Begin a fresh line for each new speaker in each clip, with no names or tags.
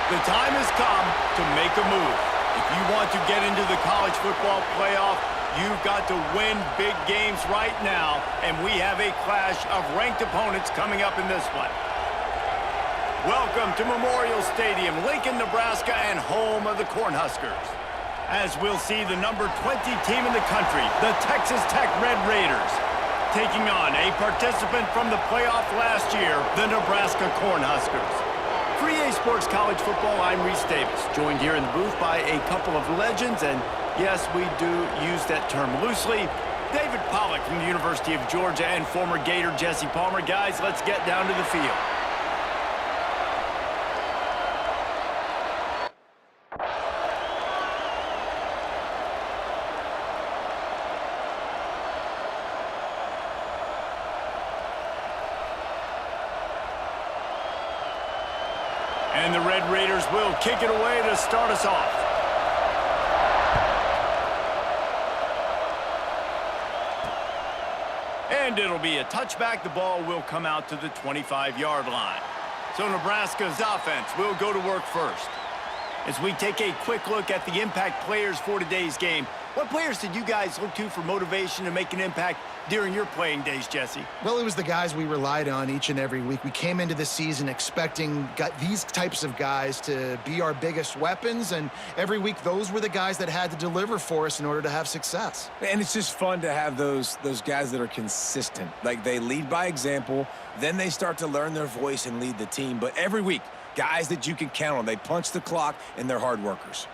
The time has come to make a move. If you want to get into the college football playoff, you've got to win big games right now, and we have a clash of ranked opponents coming up in this one. Welcome to Memorial Stadium, Lincoln, Nebraska, and home of the Cornhuskers. As we'll see the number 20 team in the country, the Texas Tech Red Raiders, taking on a participant from the playoff last year, the Nebraska Cornhuskers. For EA Sports College Football, I'm Reese Davis, joined here in the booth by a couple of legends, and yes, we do use that term loosely. David Pollack from the University of Georgia and former Gator Jesse Palmer. Guys, let's get down to the field. And the Red Raiders will kick it away to start us off. And it'll be a touchback. The ball will come out to the 25-yard line. So Nebraska's offense will go to work first. As we take a quick look at the impact players for today's game, what players did you guys look to for motivation to make an impact during your playing days, Jesse?
Well, it was the guys we relied on each and every week. We came into the season expecting these types of guys to be our biggest weapons, and every week those were the guys that had to deliver for us in order to have success.
And it's just fun to have those guys that are consistent. Like, they lead by example, then they start to learn their voice and lead the team. But every week, guys that you can count on. They punch the clock, and they're hard workers.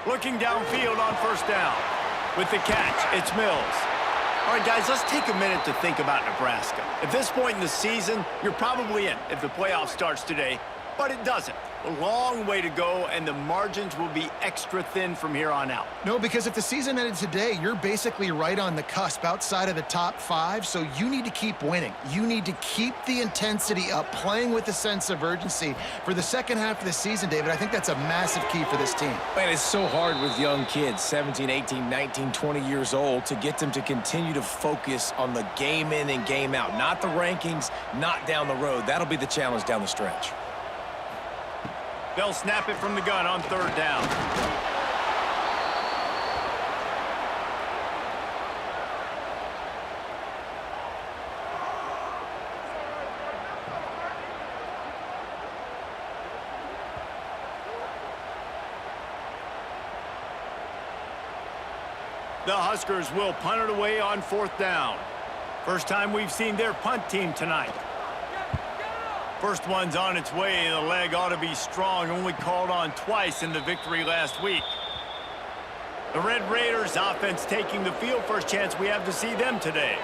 Looking downfield on first down. With the catch, it's Mills. All right, guys, let's take a minute to think about Nebraska. At this point in the season, you're probably in if the playoff starts today, but it doesn't. A long way to go, and the margins will be extra thin from here on out.
No, because if the season ended today, you're basically right on the cusp outside of the top 5, so you need to keep winning. You need to keep the intensity up, playing with a sense of urgency. For the second half of the season, David, I think that's a massive key for this team.
Man, it's so hard with young kids, 17, 18, 19, 20 years old, to get them to continue to focus on the game in and game out, not the rankings, not down the road. That'll be the challenge down the stretch.
They'll snap it from the gun on third down. The Huskers will punt it away on fourth down. First time we've seen their punt team tonight. First one's on its way. The leg ought to be strong. Only called on twice in the victory last week. The Red Raiders offense taking the field. First chance we have to see them today.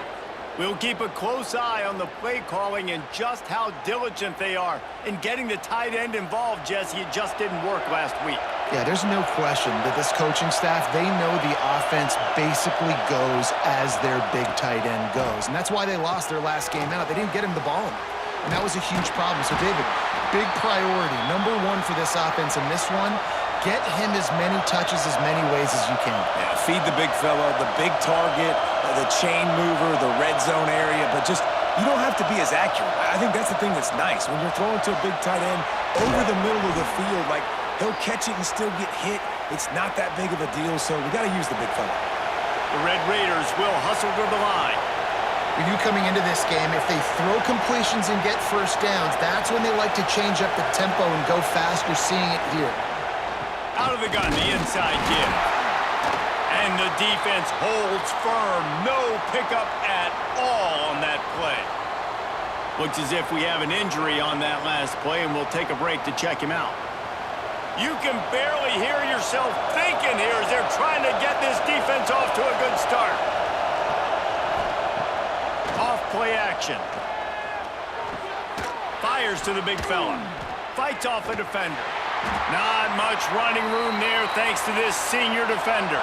We'll keep a close eye on the play calling and just how diligent they are in getting the tight end involved, Jesse. It just didn't work last week.
Yeah, there's no question that this coaching staff, they know the offense basically goes as their big tight end goes. And that's why they lost their last game out. They didn't get him the ball enough. And that was a huge problem. So, David, big priority, number one for this offense in this one, get him as many touches, as many ways as you can.
Yeah, feed the big fella, the big target, the chain mover, the red zone area, but just, you don't have to be as accurate. I think that's the thing that's nice. When you're throwing to a big tight end over the middle of the field, like, he'll catch it and still get hit. It's not that big of a deal, so we got to use the big fella.
The Red Raiders will hustle to the line.
We knew coming into this game, if they throw completions and get first downs, that's when they like to change up the tempo and go fast. You're seeing it here.
Out of the gun, the inside give. And the defense holds firm. No pickup at all on that play. Looks as if we have an injury on that last play, and we'll take a break to check him out. You can barely hear yourself thinking here as they're trying to get this defense off to a good start. Off-play action. Fires to the big fella. Fights off a defender. Not much running room there thanks to this senior defender.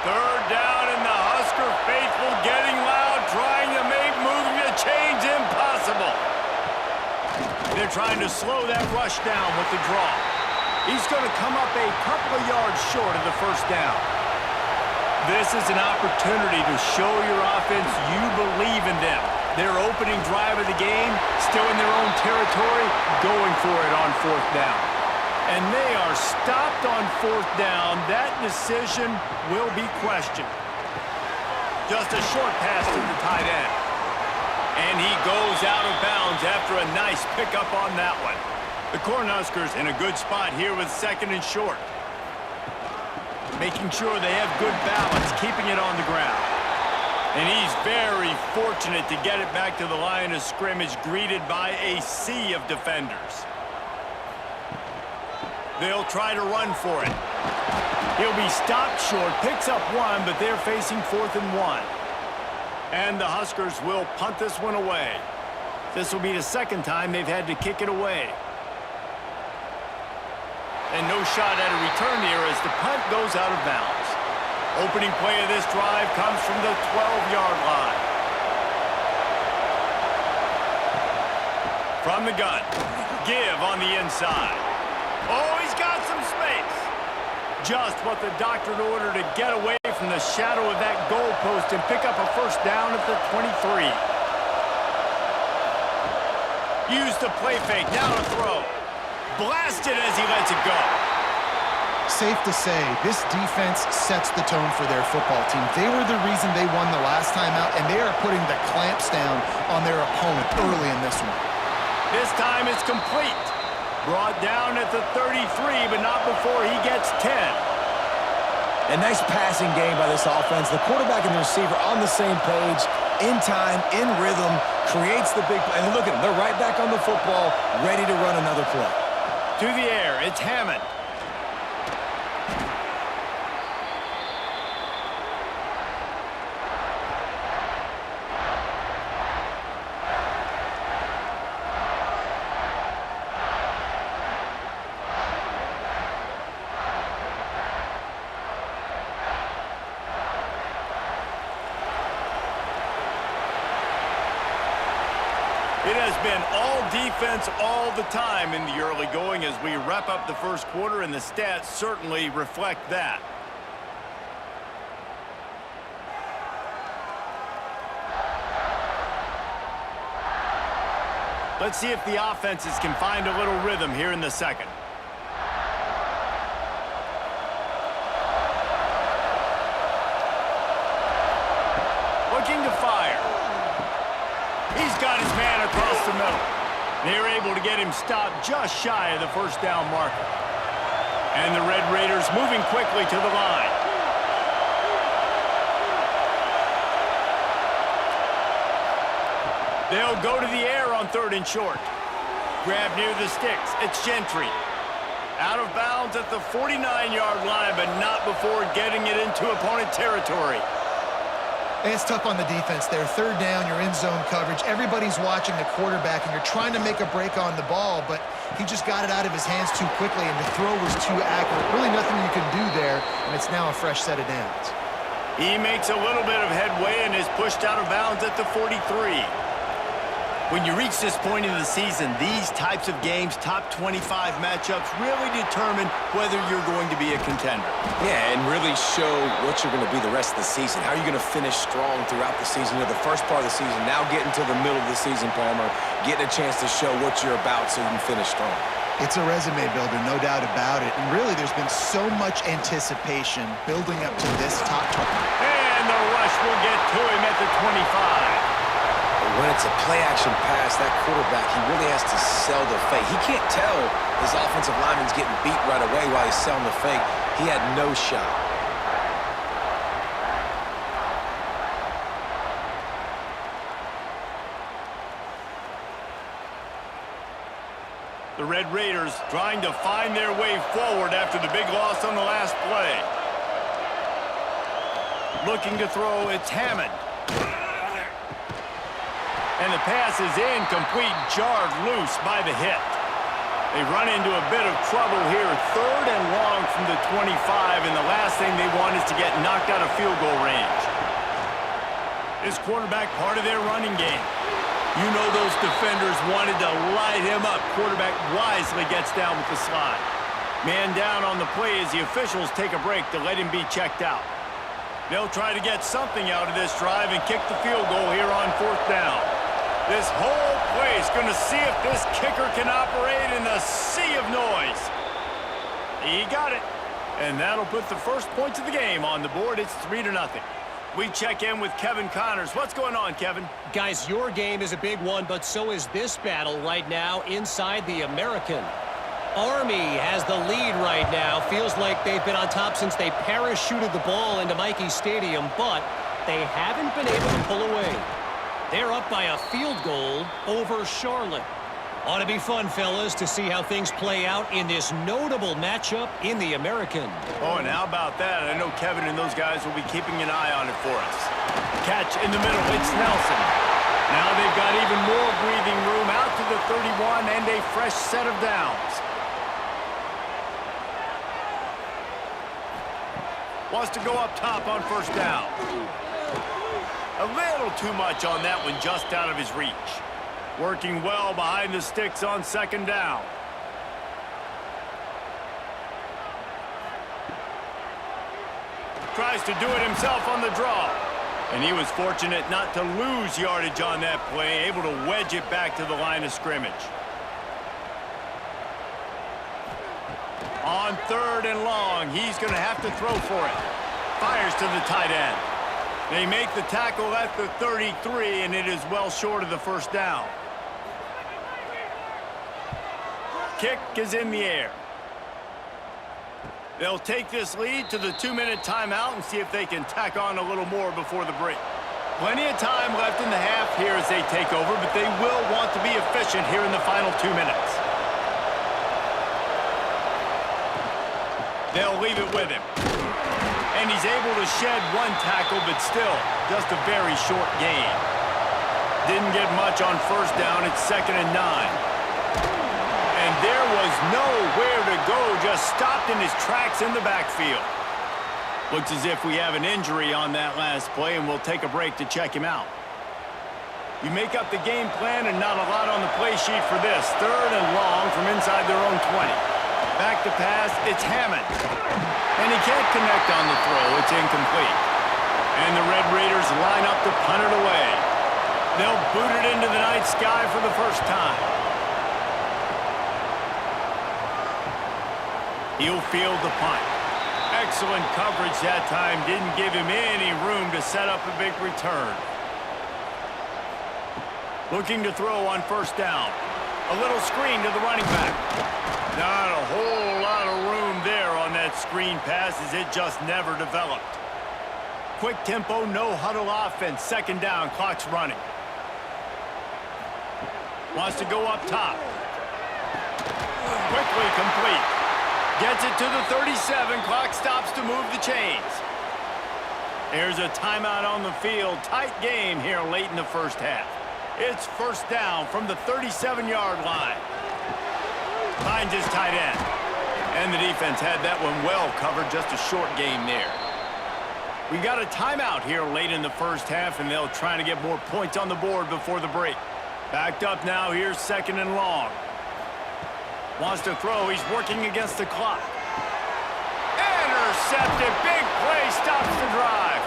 Third down, and the Husker faithful getting loud, trying to make moving the chains impossible. They're trying to slow that rush down with the draw. He's going to come up a couple of yards short of the first down. This is an opportunity to show your offense you believe in them. Their opening drive of the game, still in their own territory, going for it on fourth down. And they are stopped on fourth down. That decision will be questioned. Just a short pass to the tight end. And he goes out of bounds after a nice pickup on that one. The Cornhuskers in a good spot here with second and short. Making sure they have good balance, keeping it on the ground. And he's very fortunate to get it back to the line of scrimmage, greeted by a sea of defenders. They'll try to run for it. He'll be stopped short, picks up one, but they're facing 4th and 1. And the Huskers will punt this one away. This will be the second time they've had to kick it away. And no shot at a return here as the punt goes out of bounds. Opening play of this drive comes from the 12-yard line. From the gun, give on the inside. Oh, he's got some space. Just what the doctor ordered to get away from the shadow of that goalpost and pick up a first down at the 23. Use the play fake, now to throw. Blasted as he lets it go.
Safe to say, this defense sets the tone for their football team. They were the reason they won the last time out, and they are putting the clamps down on their opponent early in this one.
This time it's complete. Brought down at the 33, but not before he gets 10.
A nice passing game by this offense. The quarterback and the receiver on the same page, in time, in rhythm, creates the big play. And look at them, they're right back on the football, ready to run another play.
To the air, it's Hammond. It has been all defense all the time in the early going as we wrap up the first quarter, and the stats certainly reflect that. Let's see if the offenses can find a little rhythm here in the second. Looking to fire. He's got his man across the middle. They're able to get him stopped just shy of the first down marker. And the Red Raiders moving quickly to the line. They'll go to the air on 3rd and short. Grab near the sticks. It's Gentry. Out of bounds at the 49-yard line, but not before getting it into opponent territory.
And it's tough on the defense there. 3rd down, you're in zone coverage. Everybody's watching the quarterback, and you're trying to make a break on the ball, but he just got it out of his hands too quickly, and the throw was too accurate. Really nothing you can do there, and it's now a fresh set of downs.
He makes a little bit of headway and is pushed out of bounds at the 43. When you reach this point in the season, these types of games, top 25 matchups, really determine whether you're going to be a contender.
Yeah, and really show what you're going to be the rest of the season. How are you going to finish strong throughout the season? You know, the first part of the season, now getting to the middle of the season, Palmer, getting a chance to show what you're about so you can finish strong.
It's a resume builder, no doubt about it. And really, there's been so much anticipation building up to this top 20.
And the rush will get to him at the 25.
When it's a play-action pass, that quarterback, he really has to sell the fake. He can't tell his offensive lineman's getting beat right away while he's selling the fake. He had no shot.
The Red Raiders trying to find their way forward after the big loss on the last play. Looking to throw, it's Hammond. And the pass is incomplete, jarred loose by the hit. They run into a bit of trouble here, 3rd and long from the 25, and the last thing they want is to get knocked out of field goal range. This quarterback part of their running game. You know those defenders wanted to light him up. Quarterback wisely gets down with the slide. Man down on the play as the officials take a break to let him be checked out. They'll try to get something out of this drive and kick the field goal here on 4th down. This whole play is going to see if this kicker can operate in a sea of noise. He got it. And that'll put the first points of the game on the board. It's 3-0. We check in with Kevin Connors. What's going on, Kevin?
Guys, your game is a big one, but so is this battle right now inside the American. Army has the lead right now. Feels like they've been on top since they parachuted the ball into Michie Stadium, but they haven't been able to pull away. They're up by a field goal over Charlotte. Ought to be fun, fellas, to see how things play out in this notable matchup in the American.
Oh, and how about that? I know Kevin and those guys will be keeping an eye on it for us. Catch in the middle. It's Nelson. Now they've got even more breathing room out to the 31 and a fresh set of downs. Wants to go up top on 1st down. A little too much on that one, just out of his reach. Working well behind the sticks on 2nd down. Tries to do it himself on the draw. And he was fortunate not to lose yardage on that play, able to wedge it back to the line of scrimmage. On 3rd and long, he's going to have to throw for it. Fires to the tight end. They make the tackle at the 33, and it is well short of the 1st down. Kick is in the air. They'll take this lead to the 2-minute timeout and see if they can tack on a little more before the break. Plenty of time left in the half here as they take over, but they will want to be efficient here in the final 2 minutes. They'll leave it with him. And he's able to shed one tackle, but still, just a very short gain. Didn't get much on 1st down. It's 2nd and 9. And there was nowhere to go, just stopped in his tracks in the backfield. Looks as if we have an injury on that last play, and we'll take a break to check him out. You make up the game plan, and not a lot on the play sheet for this. 3rd and long from inside their own 20. Back to pass, it's Hammond. And he can't connect on the throw, it's incomplete. And the Red Raiders line up to punt it away. They'll boot it into the night sky for the first time. He'll field the punt. Excellent coverage that time. Didn't give him any room to set up a big return. Looking to throw on 1st down. A little screen to the running back. Not a whole lot of room there on that screen pass as it just never developed. Quick tempo, no huddle offense. 2nd down, clock's running. Wants to go up top. Quickly complete. Gets it to the 37. Clock stops to move the chains. There's a timeout on the field. Tight game here late in the 1st half. It's 1st down from the 37-yard line. Finds his tight end. And the defense had that one well covered. Just a short game there. We got a timeout here late in the 1st half, and they'll try to get more points on the board before the break. Backed up now. Here's 2nd and long. Wants to throw. He's working against the clock. Intercepted. Big play. Stops the drive.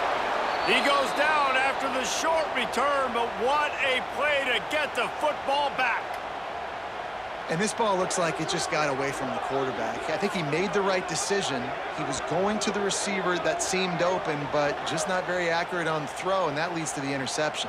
He goes down after the short return, but what a play to get the football back.
And this ball looks like it just got away from the quarterback. I think he made the right decision. He was going to the receiver that seemed open, but just not very accurate on the throw, and that leads to the interception.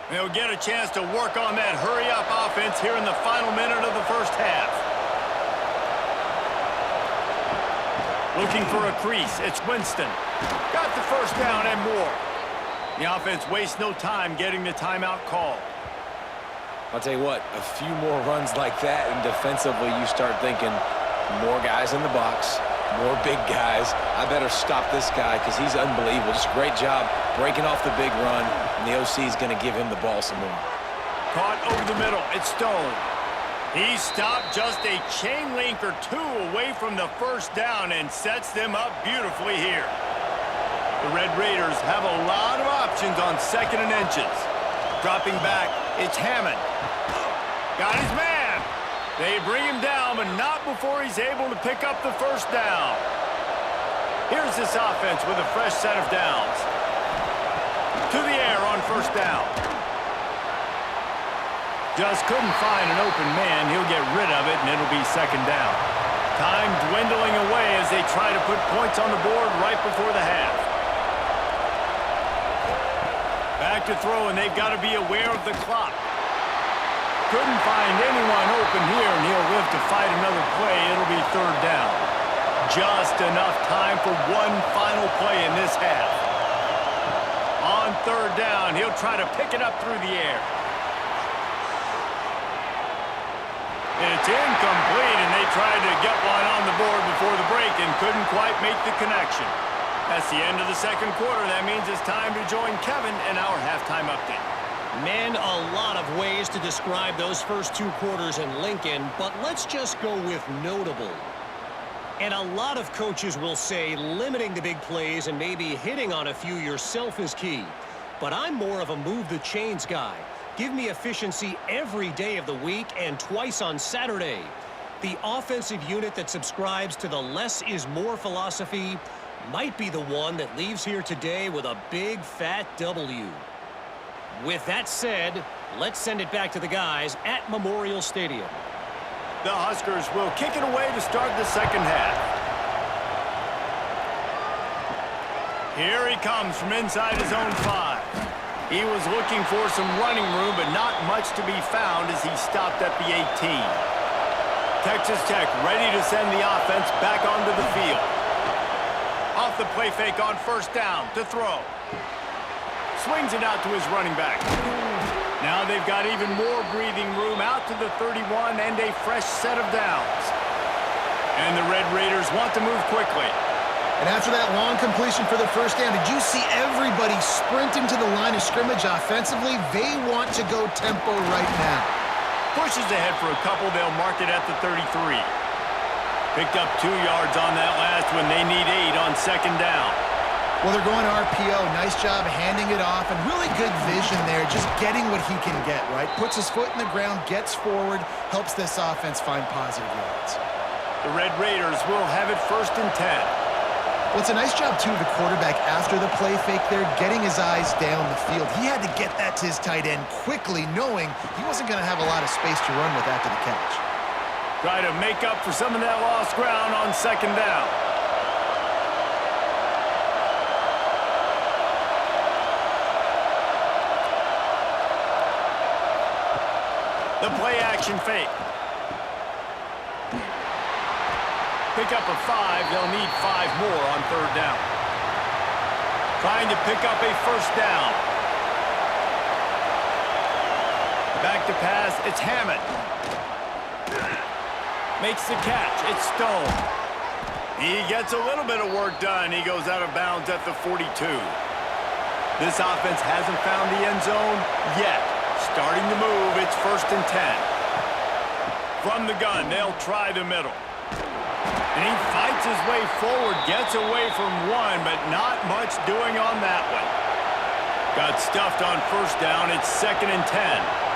They'll get a chance to work on that hurry-up offense here in the final minute of the 1st half. Looking for a crease. It's Winston. Got the first down and more. The offense wastes no time getting the timeout call.
I'll tell you what, a few more runs like that, and defensively you start thinking, more guys in the box, more big guys. I better stop this guy because he's unbelievable. Just a great job breaking off the big run, and the OC is going to give him the ball some more.
Caught over the middle. It's Stone. He stopped just a chain link or two away from the first down and sets them up beautifully here. The Red Raiders have a lot of options on 2nd and inches. Dropping back, it's Hammond. Got his man. They bring him down, but not before he's able to pick up the first down. Here's this offense with a fresh set of downs. To the air on first down. Just couldn't find an open man. He'll get rid of it, and it'll be 2nd down. Time dwindling away as they try to put points on the board right before the half. Back to throw, and they've got to be aware of the clock. Couldn't find anyone open here, and he'll live to fight another play. It'll be 3rd down. Just enough time for one final play in this half. On 3rd down, he'll try to pick it up through the air. It's incomplete, and they tried to get one on the board before the break and couldn't quite make the connection. That's the end of the 2nd quarter. That means it's time to join Kevin in our halftime update.
Man, a lot of ways to describe those first 2 quarters in Lincoln, but let's just go with notable. And a lot of coaches will say limiting the big plays and maybe hitting on a few yourself is key. But I'm more of a move the chains guy. Give me efficiency every day of the week and twice on Saturday. The offensive unit that subscribes to the less is more philosophy might be the one that leaves here today with a big fat W. With that said, let's send it back to the guys at Memorial Stadium.
The Huskers will kick it away to start the 2nd half. Here he comes from inside his own 5. He was looking for some running room, but not much to be found as he stopped at the 18. Texas Tech ready to send the offense back onto the field. Off the play fake on first down to throw. Swings it out to his running back. Now they've got even more breathing room out to the 31 and a fresh set of downs. And the Red Raiders want to move quickly.
And after that long completion for the first down, did you see everybody sprinting to the line of scrimmage offensively? They want to go tempo right now.
Pushes ahead for a couple. They'll mark it at the 33. Picked up 2 yards on that last one. They need 8 on 2nd down.
Well, they're going RPO. Nice job handing it off, and really good vision there, just getting what he can get, right? Puts his foot in the ground, gets forward, helps this offense find positive yards.
The Red Raiders will have it 1st and 10.
Well, it's a nice job, too, of the quarterback after the play fake there, getting his eyes down the field. He had to get that to his tight end quickly, knowing he wasn't going to have a lot of space to run with after the catch.
Try to make up for some of that lost ground on 2nd down. The play action fake. Pick up a 5. They'll need 5 more on 3rd down. Trying to pick up a first down. Back to pass. It's Hammond. Makes the catch. It's Stone. He gets a little bit of work done. He goes out of bounds at the 42. This offense hasn't found the end zone yet. Starting to move. It's 1st and 10. From the gun, they'll try the middle. And he fights his way forward, gets away from one, but not much doing on that one. Got stuffed on first down. It's 2nd and 10.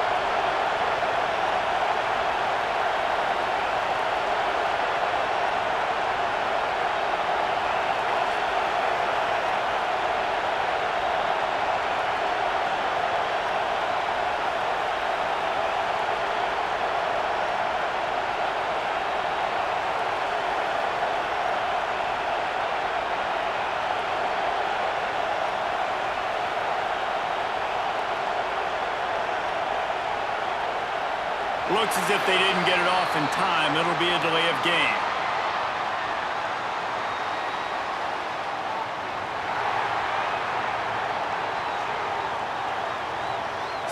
Looks as if they didn't get it off in time. It'll be a delay of game.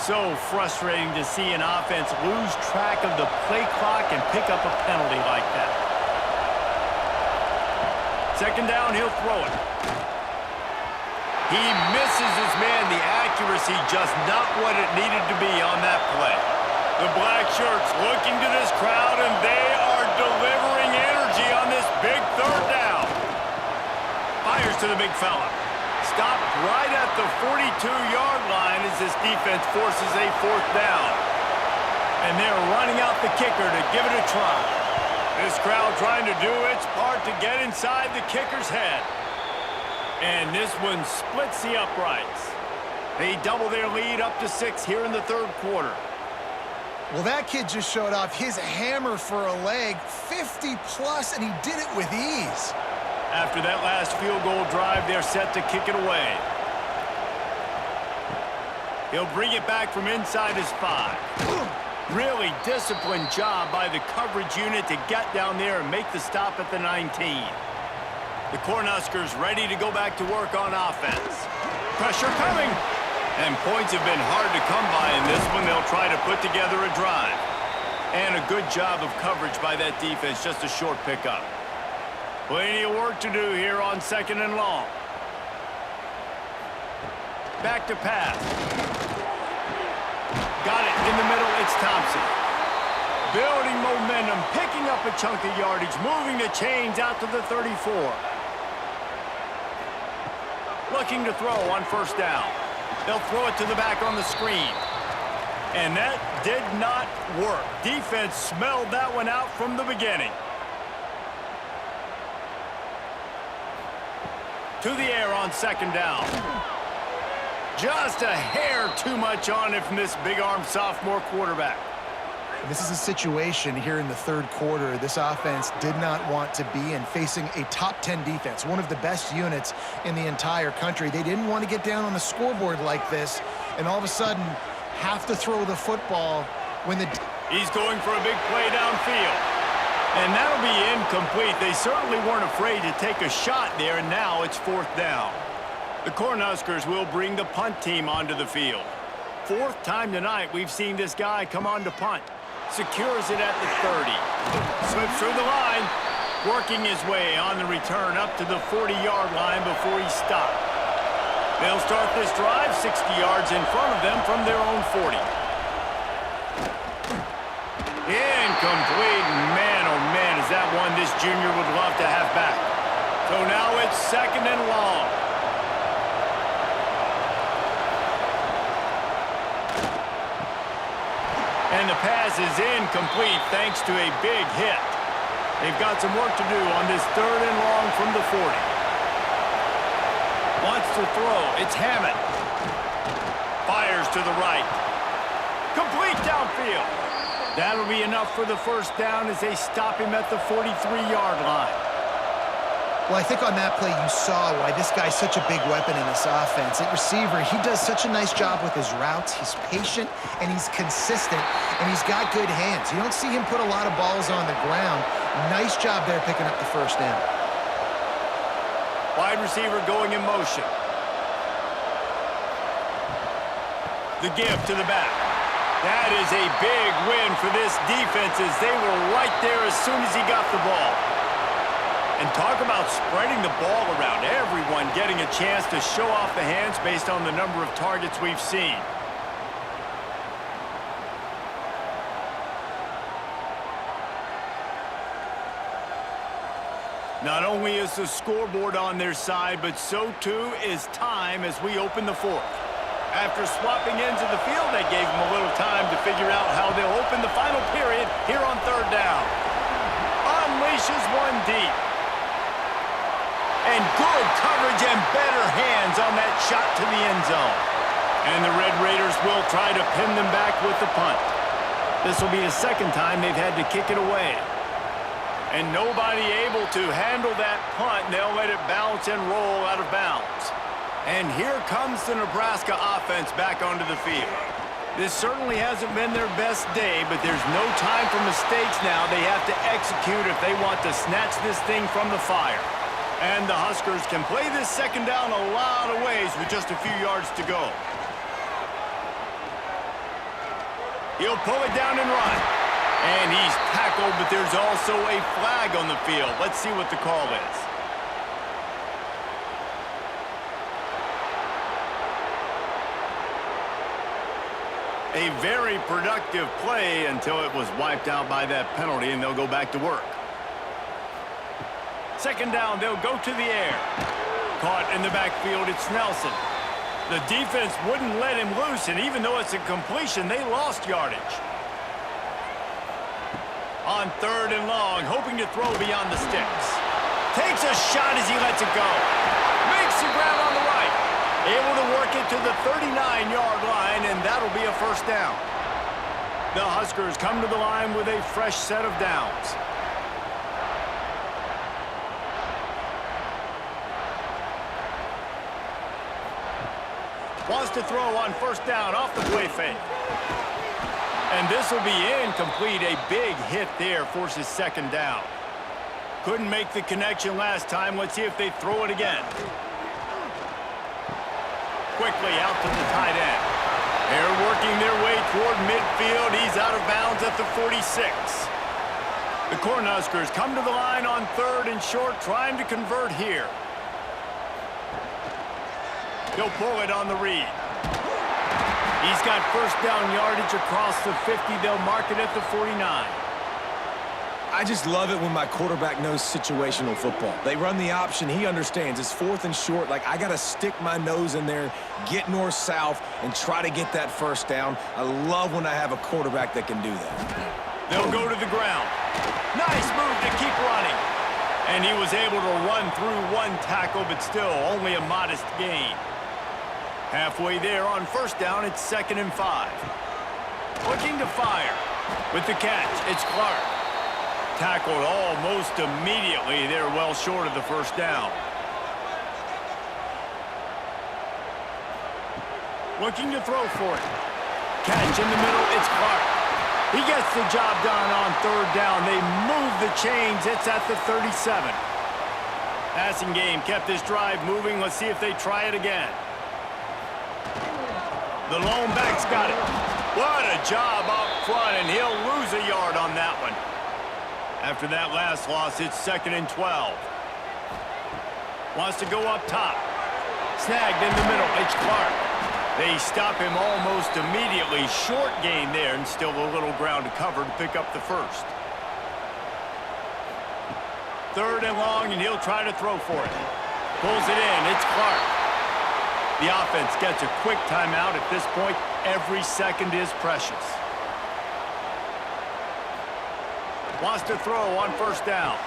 So frustrating to see an offense lose track of the play clock and pick up a penalty like that. Second down, he'll throw it. He misses his man. The accuracy just not what it needed to be on that play. The black shirts looking to this crowd, and they are delivering energy on this big third down. Fires to the big fella. Stopped right at the 42-yard line as this defense forces a fourth down. And they're running out the kicker to give it a try. This crowd trying to do its part to get inside the kicker's head. And this one splits the uprights. They double their lead up to 6 here in the third quarter.
Well, that kid just showed off his hammer for a leg, 50-plus, and he did it with ease.
After that last field goal drive, they're set to kick it away. He'll bring it back from inside his 5. Really disciplined job by the coverage unit to get down there and make the stop at the 19. The Cornhuskers ready to go back to work on offense. Pressure coming. And points have been hard to come by in this one. They'll try to put together a drive. And a good job of coverage by that defense, just a short pickup. Plenty of work to do here on 2nd and long. Back to pass. Got it in the middle, it's Thompson. Building momentum, picking up a chunk of yardage, moving the chains out to the 34. Looking to throw on first down. They'll throw it to the back on the screen. And that did not work. Defense smelled that one out from the beginning. To the air on 2nd down. Just a hair too much on it from this big-armed sophomore quarterback.
This is a situation here in the third quarter this offense did not want to be in, facing a top 10 defense, one of the best units in the entire country. They didn't want to get down on the scoreboard like this and all of a sudden have to throw the football when the...
He's going for a big play downfield. And that'll be incomplete. They certainly weren't afraid to take a shot there, and now it's 4th down. The Cornhuskers will bring the punt team onto the field. 4th time tonight we've seen this guy come on to punt. Secures it at the 30. Slips through the line. Working his way on the return up to the 40-yard line before he stopped. They'll start this drive 60 yards in front of them from their own 40. Incomplete. Man, oh man, is that one this junior would love to have back. So now it's 2nd and long. And the pass is incomplete thanks to a big hit. They've got some work to do on this 3rd and long from the 40. Wants to throw. It's Hammond. Fires to the right. Complete downfield. That'll be enough for the first down as they stop him at the 43-yard line.
Well, I think on that play you saw why this guy's such a big weapon in this offense. At receiver, he does such a nice job with his routes. He's patient, and he's consistent, and he's got good hands. You don't see him put a lot of balls on the ground. Nice job there picking up the first down.
Wide receiver going in motion. The give to the back. That is a big win for this defense as they were right there as soon as he got the ball. And talk about spreading the ball around. Everyone getting a chance to show off the hands based on the number of targets we've seen. Not only is the scoreboard on their side, but so too is time as we open the 4th. After swapping ends of the field, that gave them a little time to figure out how they'll open the final period here on 3rd down. Unleashes one deep. And good coverage and better hands on that shot to the end zone. And the Red Raiders will try to pin them back with the punt. This will be the 2nd time they've had to kick it away. And nobody able to handle that punt, and they'll let it bounce and roll out of bounds. And here comes the Nebraska offense back onto the field. This certainly hasn't been their best day, but there's no time for mistakes now. They have to execute if they want to snatch this thing from the fire. And the Huskers can play this 2nd down a lot of ways with just a few yards to go. He'll pull it down and run. And he's tackled, but there's also a flag on the field. Let's see what the call is. A very productive play until it was wiped out by that penalty, and they'll go back to work. Second down, they'll go to the air. Caught in the backfield, it's Nelson. The defense wouldn't let him loose, and even though it's a completion, they lost yardage. On third and long, hoping to throw beyond the sticks. Takes a shot as he lets it go. Makes the grab on the right. Able to work it to the 39-yard line, and that'll be a first down. The Huskers come to the line with a fresh set of downs. Wants to throw on first down off the play fake. And this will be incomplete. A big hit there forces second down. Couldn't make the connection last time. Let's see if they throw it again. Quickly out to the tight end. They're working their way toward midfield. He's out of bounds at the 46. The Cornhuskers come to the line on third and short, trying to convert here. He'll pull it on the read. He's got first down yardage across the 50. They'll mark it at the 49.
I just love it when my quarterback knows situational football. They run the option. He understands. It's fourth and short. Like, I got to stick my nose in there, get north-south, and try to get that first down. I love when I have a quarterback that can do that.
They'll go to the ground. Nice move to keep running. And he was able to run through one tackle, but still only a modest gain. Halfway there on first down, it's 2nd and 5. Looking to fire. With the catch, it's Clark. Tackled almost immediately. They're well short of the first down. Looking to throw for it. Catch in the middle, it's Clark. He gets the job done on third down. They move the chains. It's at the 37. Passing game kept this drive moving. Let's see if they try it again. The lone back's got it. What a job up front, and he'll lose a yard on that one. After that last loss, it's 2nd and 12. Wants to go up top. Snagged in the middle, it's Clark. They stop him almost immediately. Short gain there, and still a little ground to cover to pick up the first. Third and long, and he'll try to throw for it. Pulls it in, it's Clark. The offense gets a quick timeout. At this point, every second is precious. Wants to throw on first down.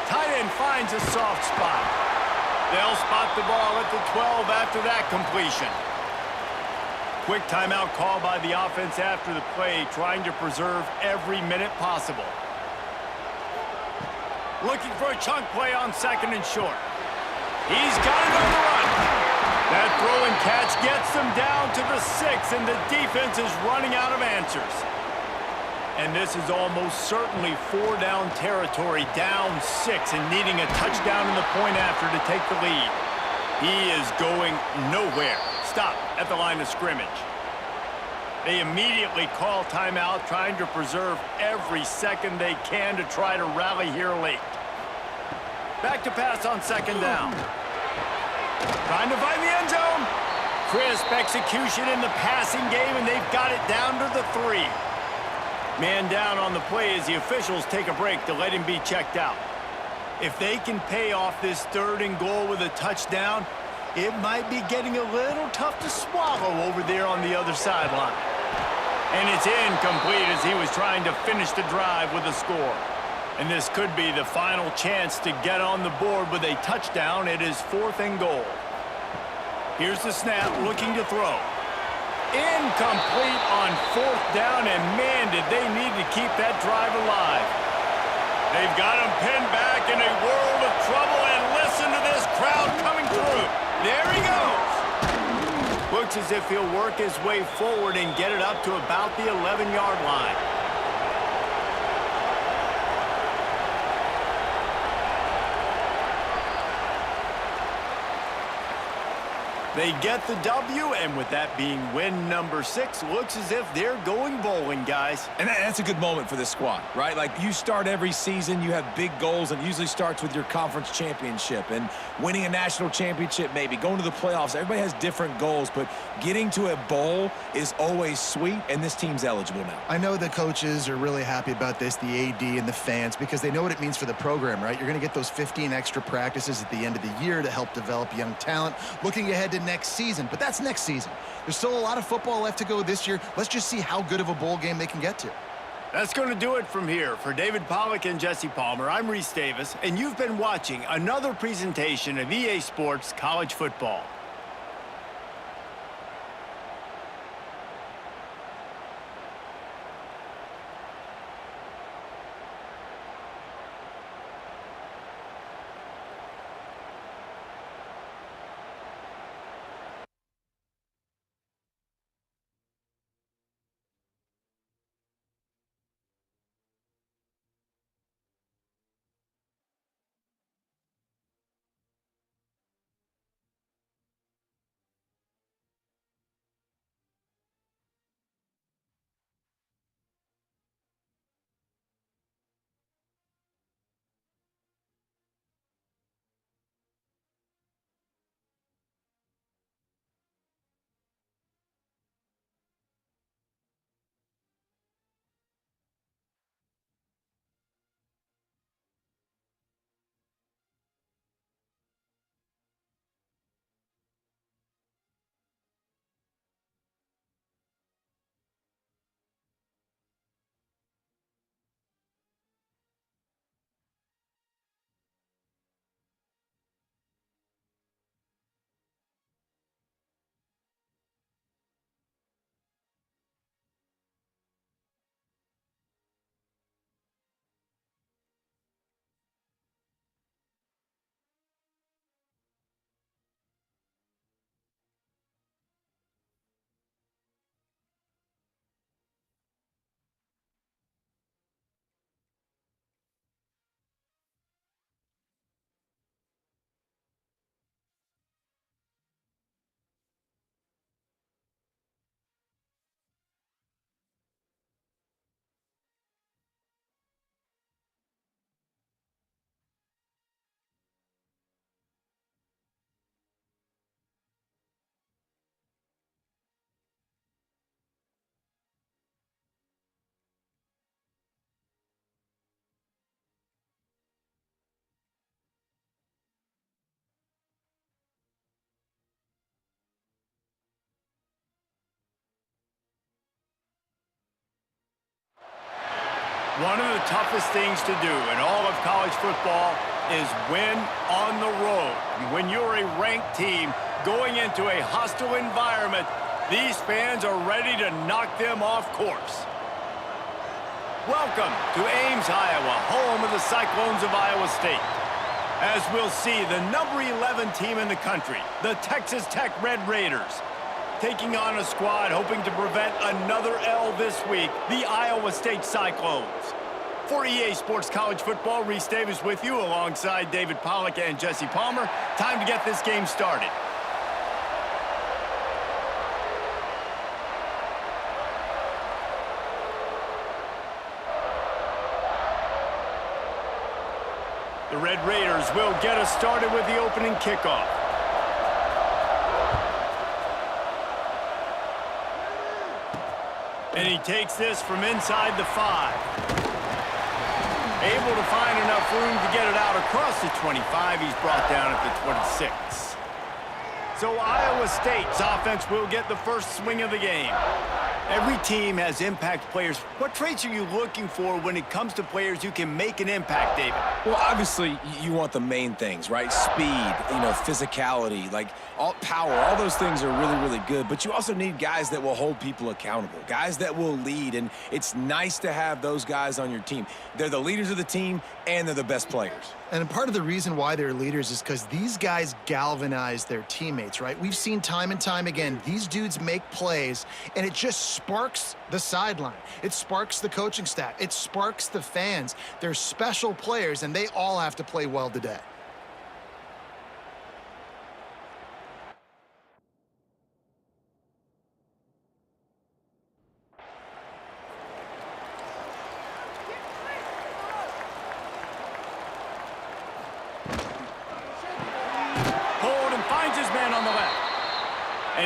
Tight end finds a soft spot. They'll spot the ball at the 12 after that completion. Quick timeout call by the offense after the play, trying to preserve every minute possible. Looking for a chunk play on 2nd and short. He's got it on the run. That throw and catch gets them down to the 6, and the defense is running out of answers. And this is almost certainly 4-down territory, down 6, and needing a touchdown in the point after to take the lead. He is going nowhere. Stop at the line of scrimmage. They immediately call timeout, trying to preserve every second they can to try to rally here late. Back to pass on 2nd down. Trying to find the end zone. Crisp execution in the passing game, and they've got it down to the 3. Man down on the play as the officials take a break to let him be checked out. If they can pay off this 3rd and goal with a touchdown, it might be getting a little tough to swallow over there on the other sideline. And it's incomplete as he was trying to finish the drive with a score. And this could be the final chance to get on the board with a touchdown. It is 4th and goal. Here's the snap, looking to throw. Incomplete on 4th down, and man, did they need to keep that drive alive. They've got him pinned back in a world of trouble, and listen to this crowd coming through. There he goes. Looks as if he'll work his way forward and get it up to about the 11-yard line. They get the W, and with that being win number 6, looks as if they're going bowling, guys.
And that's a good moment for this squad, right? Like, you start every season, you have big goals, and it usually starts with your conference championship and winning a national championship, maybe going to the playoffs. Everybody has different goals, but getting to a bowl is always sweet, and this team's eligible now.
I know the coaches are really happy about this, the AD and the fans, because they know what it means for the program, right? You're going to get those 15 extra practices at the end of the year to help develop young talent. Looking ahead to next season, but that's next season. There's still a lot of football left to go this year. Let's just see how good of a bowl game they can get to.
That's going to do it from here. For David Pollack and Jesse Palmer, I'm Reese Davis, and you've been watching another presentation of EA Sports College Football. One of the toughest things to do in all of college football is win on the road. When you're a ranked team going into a hostile environment, these fans are ready to knock them off course. Welcome to Ames, Iowa, home of the Cyclones of Iowa State. As we'll see, the number 11 team in the country, the Texas Tech Red Raiders, taking on a squad hoping to prevent another L this week, the Iowa State Cyclones. For EA Sports College Football, Reese Davis with you alongside David Pollack and Jesse Palmer. Time to get this game started. The Red Raiders will get us started with the opening kickoff. And he takes this from inside the 5. Able to find enough room to get it out across the 25. He's brought down at the 26. So Iowa State's offense will get the first swing of the game. Every team has impact players. What traits are you looking for when it comes to players who can make an impact, David?
Well, obviously, you want the main things, right? Speed, physicality, like power. All those things are really, really good. But you also need guys that will hold people accountable, guys that will lead. And it's nice to have those guys on your team. They're the leaders of the team, and they're the best players.
And part of the reason why they're leaders is because these guys galvanize their teammates, right? We've seen time and time again, these dudes make plays, and it just sparks the sideline. It sparks the coaching staff. It sparks the fans. They're special players, and they all have to play well today.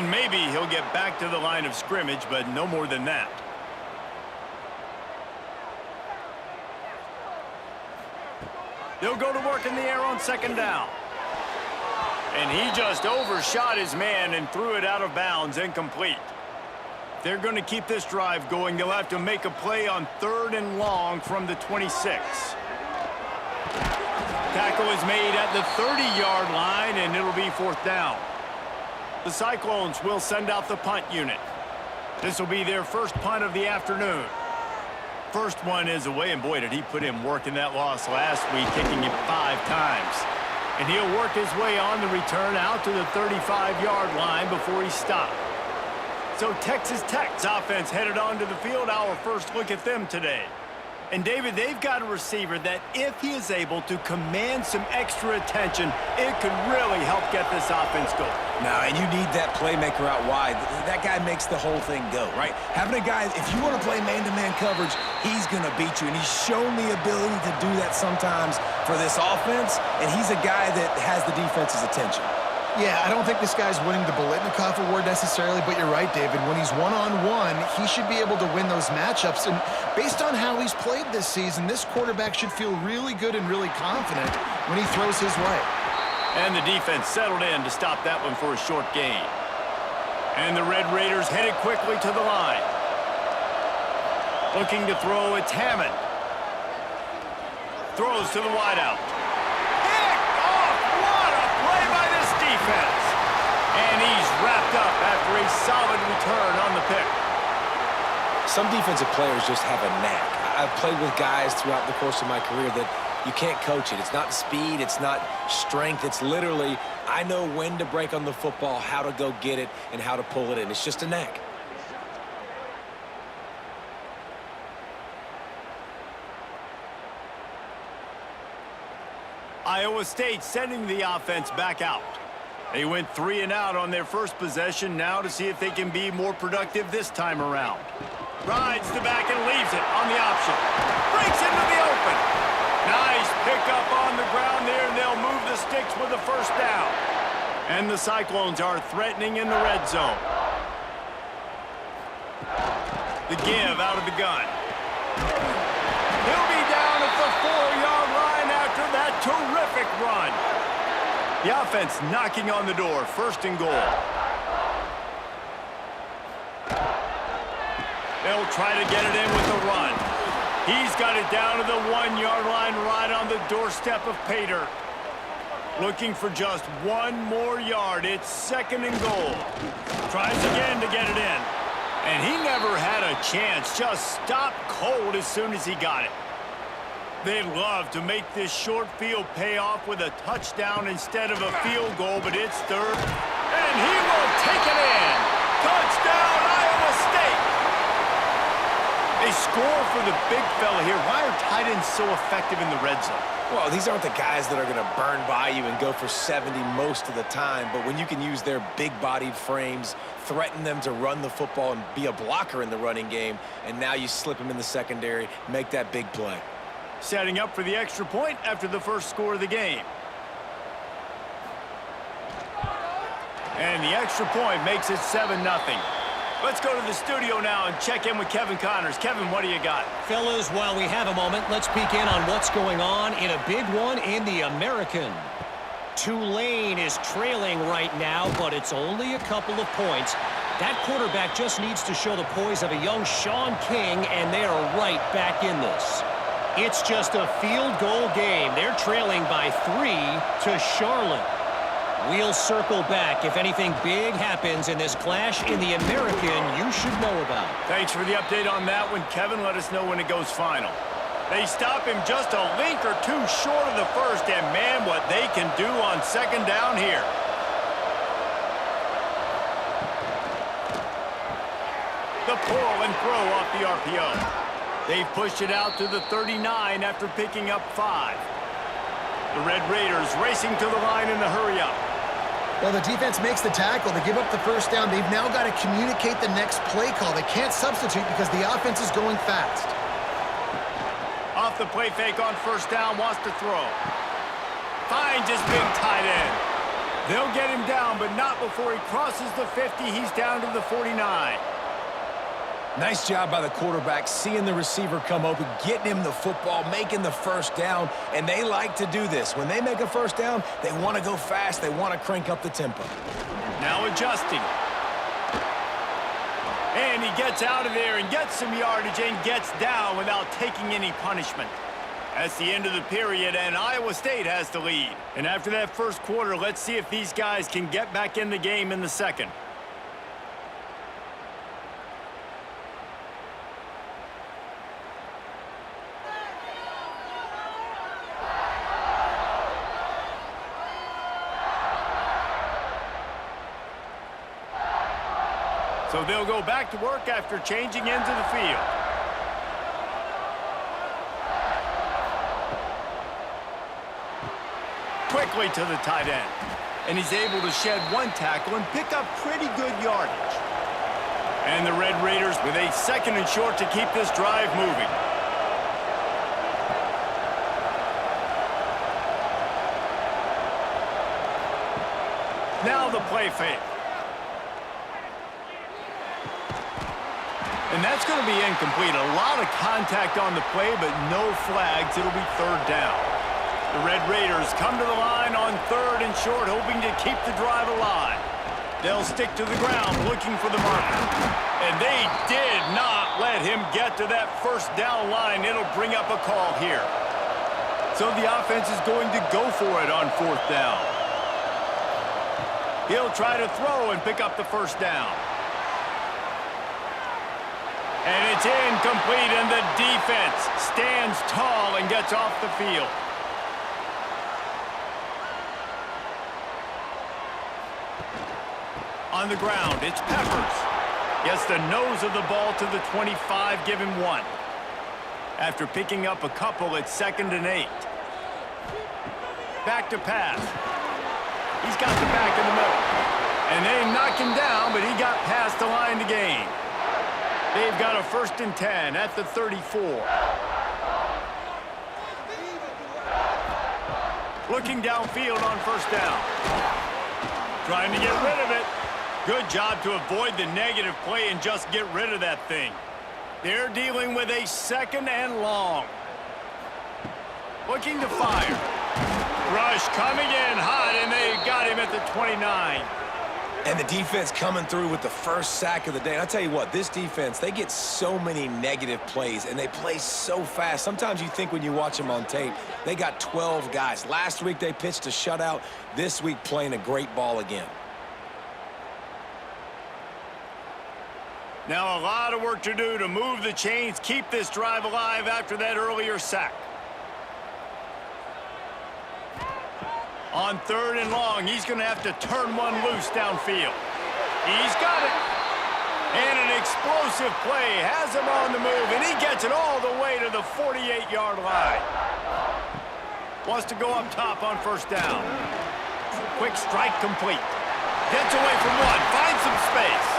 And maybe he'll get back to the line of scrimmage, but no more than that. They'll go to work in the air on second down. And he just overshot his man and threw it out of bounds, incomplete. If they're going to keep this drive going, they'll have to make a play on 3rd and long from the 26. Tackle is made at the 30-yard line, and it'll be 4th down. The Cyclones will send out the punt unit. This will be their first punt of the afternoon. First one is away, and boy, did he put in work in that loss last week, kicking it 5 times. And he'll work his way on the return out to the 35-yard line before he stopped. So Texas Tech's offense headed onto the field. Our first look at them today. And David, they've got a receiver that if he is able to command some extra attention, it could really help get this offense going.
No, and you need that playmaker out wide. That guy makes the whole thing go, right? Having a guy, if you want to play man-to-man coverage, he's going to beat you. And he's shown the ability to do that sometimes for this offense. And he's a guy that has the defense's attention.
Yeah, I don't think this guy's winning the Biletnikoff Award necessarily, but you're right, David. When he's one-on-one, he should be able to win those matchups. And based on how he's played this season, this quarterback should feel really good and really confident when he throws his way.
And the defense settled in to stop that one for a short gain. And the Red Raiders headed quickly to the line. Looking to throw, it's Hammond. Throws to the wideout. Defense. And he's wrapped up after a solid return on the pick.
Some defensive players just have a knack. I've played with guys throughout the course of my career that you can't coach it. It's not speed, it's not strength. It's literally, I know when to break on the football, how to go get it, and how to pull it in. It's just a knack.
Iowa State sending the offense back out. They went 3 and out on their first possession, now to see if they can be more productive this time around. Rides the back and leaves it on the option. Breaks into the open. Nice pickup on the ground there, and they'll move the sticks with the first down. And the Cyclones are threatening in the red zone. The give out of the gun. He'll be down at the 4-yard line after that terrific run. The offense knocking on the door, 1st and goal. They'll try to get it in with the run. He's got it down to the 1-yard line right on the doorstep of Pater. Looking for just 1 more yard. It's 2nd and goal. Tries again to get it in. And he never had a chance. Just stopped cold as soon as he got it. They'd love to make this short field pay off with a touchdown instead of a field goal, but it's 3rd. And he will take it in. Touchdown, Iowa State. They score for the big fella here. Why are tight ends so effective in the red zone?
Well, these aren't the guys that are going to burn by you and go for 70 most of the time, but when you can use their big-bodied frames, threaten them to run the football and be a blocker in the running game, and now you slip them in the secondary, make that big play.
Setting up for the extra point after the first score of the game. And the extra point makes it 7-0. Let's go to the studio now and check in with Kevin Connors. Kevin, what do you got?
Fellas, while we have a moment, let's peek in on what's going on in a big one in the American. Tulane is trailing right now, but it's only a couple of points. That quarterback just needs to show the poise of a young Sean King, and they are right back in this. It's just a field goal game. They're trailing by 3 to Charlotte. We'll circle back if anything big happens in this clash in the American you should know about.
Thanks for the update on that one, Kevin. Let us know when it goes final. They stop him just a link or two short of the first, and man, what they can do on 2nd down here. The pull and throw off the RPO. They've pushed it out to the 39 after picking up 5. The Red Raiders racing to the line in the hurry-up.
Well, the defense makes the tackle. They give up the first down. They've now got to communicate the next play call. They can't substitute because the offense is going fast.
Off the play fake on 1st down, wants to throw. Finds his big tight end. They'll get him down, but not before he crosses the 50. He's down to the 49.
Nice job by the quarterback, seeing the receiver come open, getting him the football, making the first down, and they like to do this. When they make a first down, they want to go fast. They want to crank up the tempo.
Now adjusting. And he gets out of there and gets some yardage and gets down without taking any punishment. That's the end of the period, and Iowa State has the lead. And after that first quarter, let's see if these guys can get back in the game in the second. So they'll go back to work after changing into the field. Quickly to the tight end. And he's able to shed one tackle and pick up pretty good yardage. And the Red Raiders with a second and short to keep this drive moving. Now the play fake. And that's going to be incomplete. A lot of contact on the play, but no flags. It'll be third down. The Red Raiders come to the line on third and short, hoping to keep the drive alive. They'll stick to the ground, looking for the marker. And they did not let him get to that first down line. It'll bring up a call here. So the offense is going to go for it on fourth down. He'll try to throw and pick up the first down. And it's incomplete, and the defense stands tall and gets off the field. On the ground, it's Peppers. Gets the nose of the ball to the 25, give him one. After picking up a couple, it's 2nd and 8. Back to pass. He's got the back in the middle. And they knock him down, but he got past the line to gain. They've got a 1st and 10 at the 34. Looking downfield on first down. Trying to get rid of it. Good job to avoid the negative play and just get rid of that thing. They're dealing with a 2nd and long. Looking to fire. Rush coming in hot, and they got him at the 29.
And the defense coming through with the first sack of the day. And I'll tell you what, this defense, they get so many negative plays, and they play so fast. Sometimes you think when you watch them on tape, they got 12 guys. Last week they pitched a shutout. This week playing a great ball again.
Now a lot of work to do to move the chains, keep this drive alive after that earlier sack. On 3rd and long, he's going to have to turn one loose downfield. He's got it. And an explosive play has him on the move, and he gets it all the way to the 48-yard line. Wants to go up top on first down. Quick strike complete. Gets away from one, finds some space.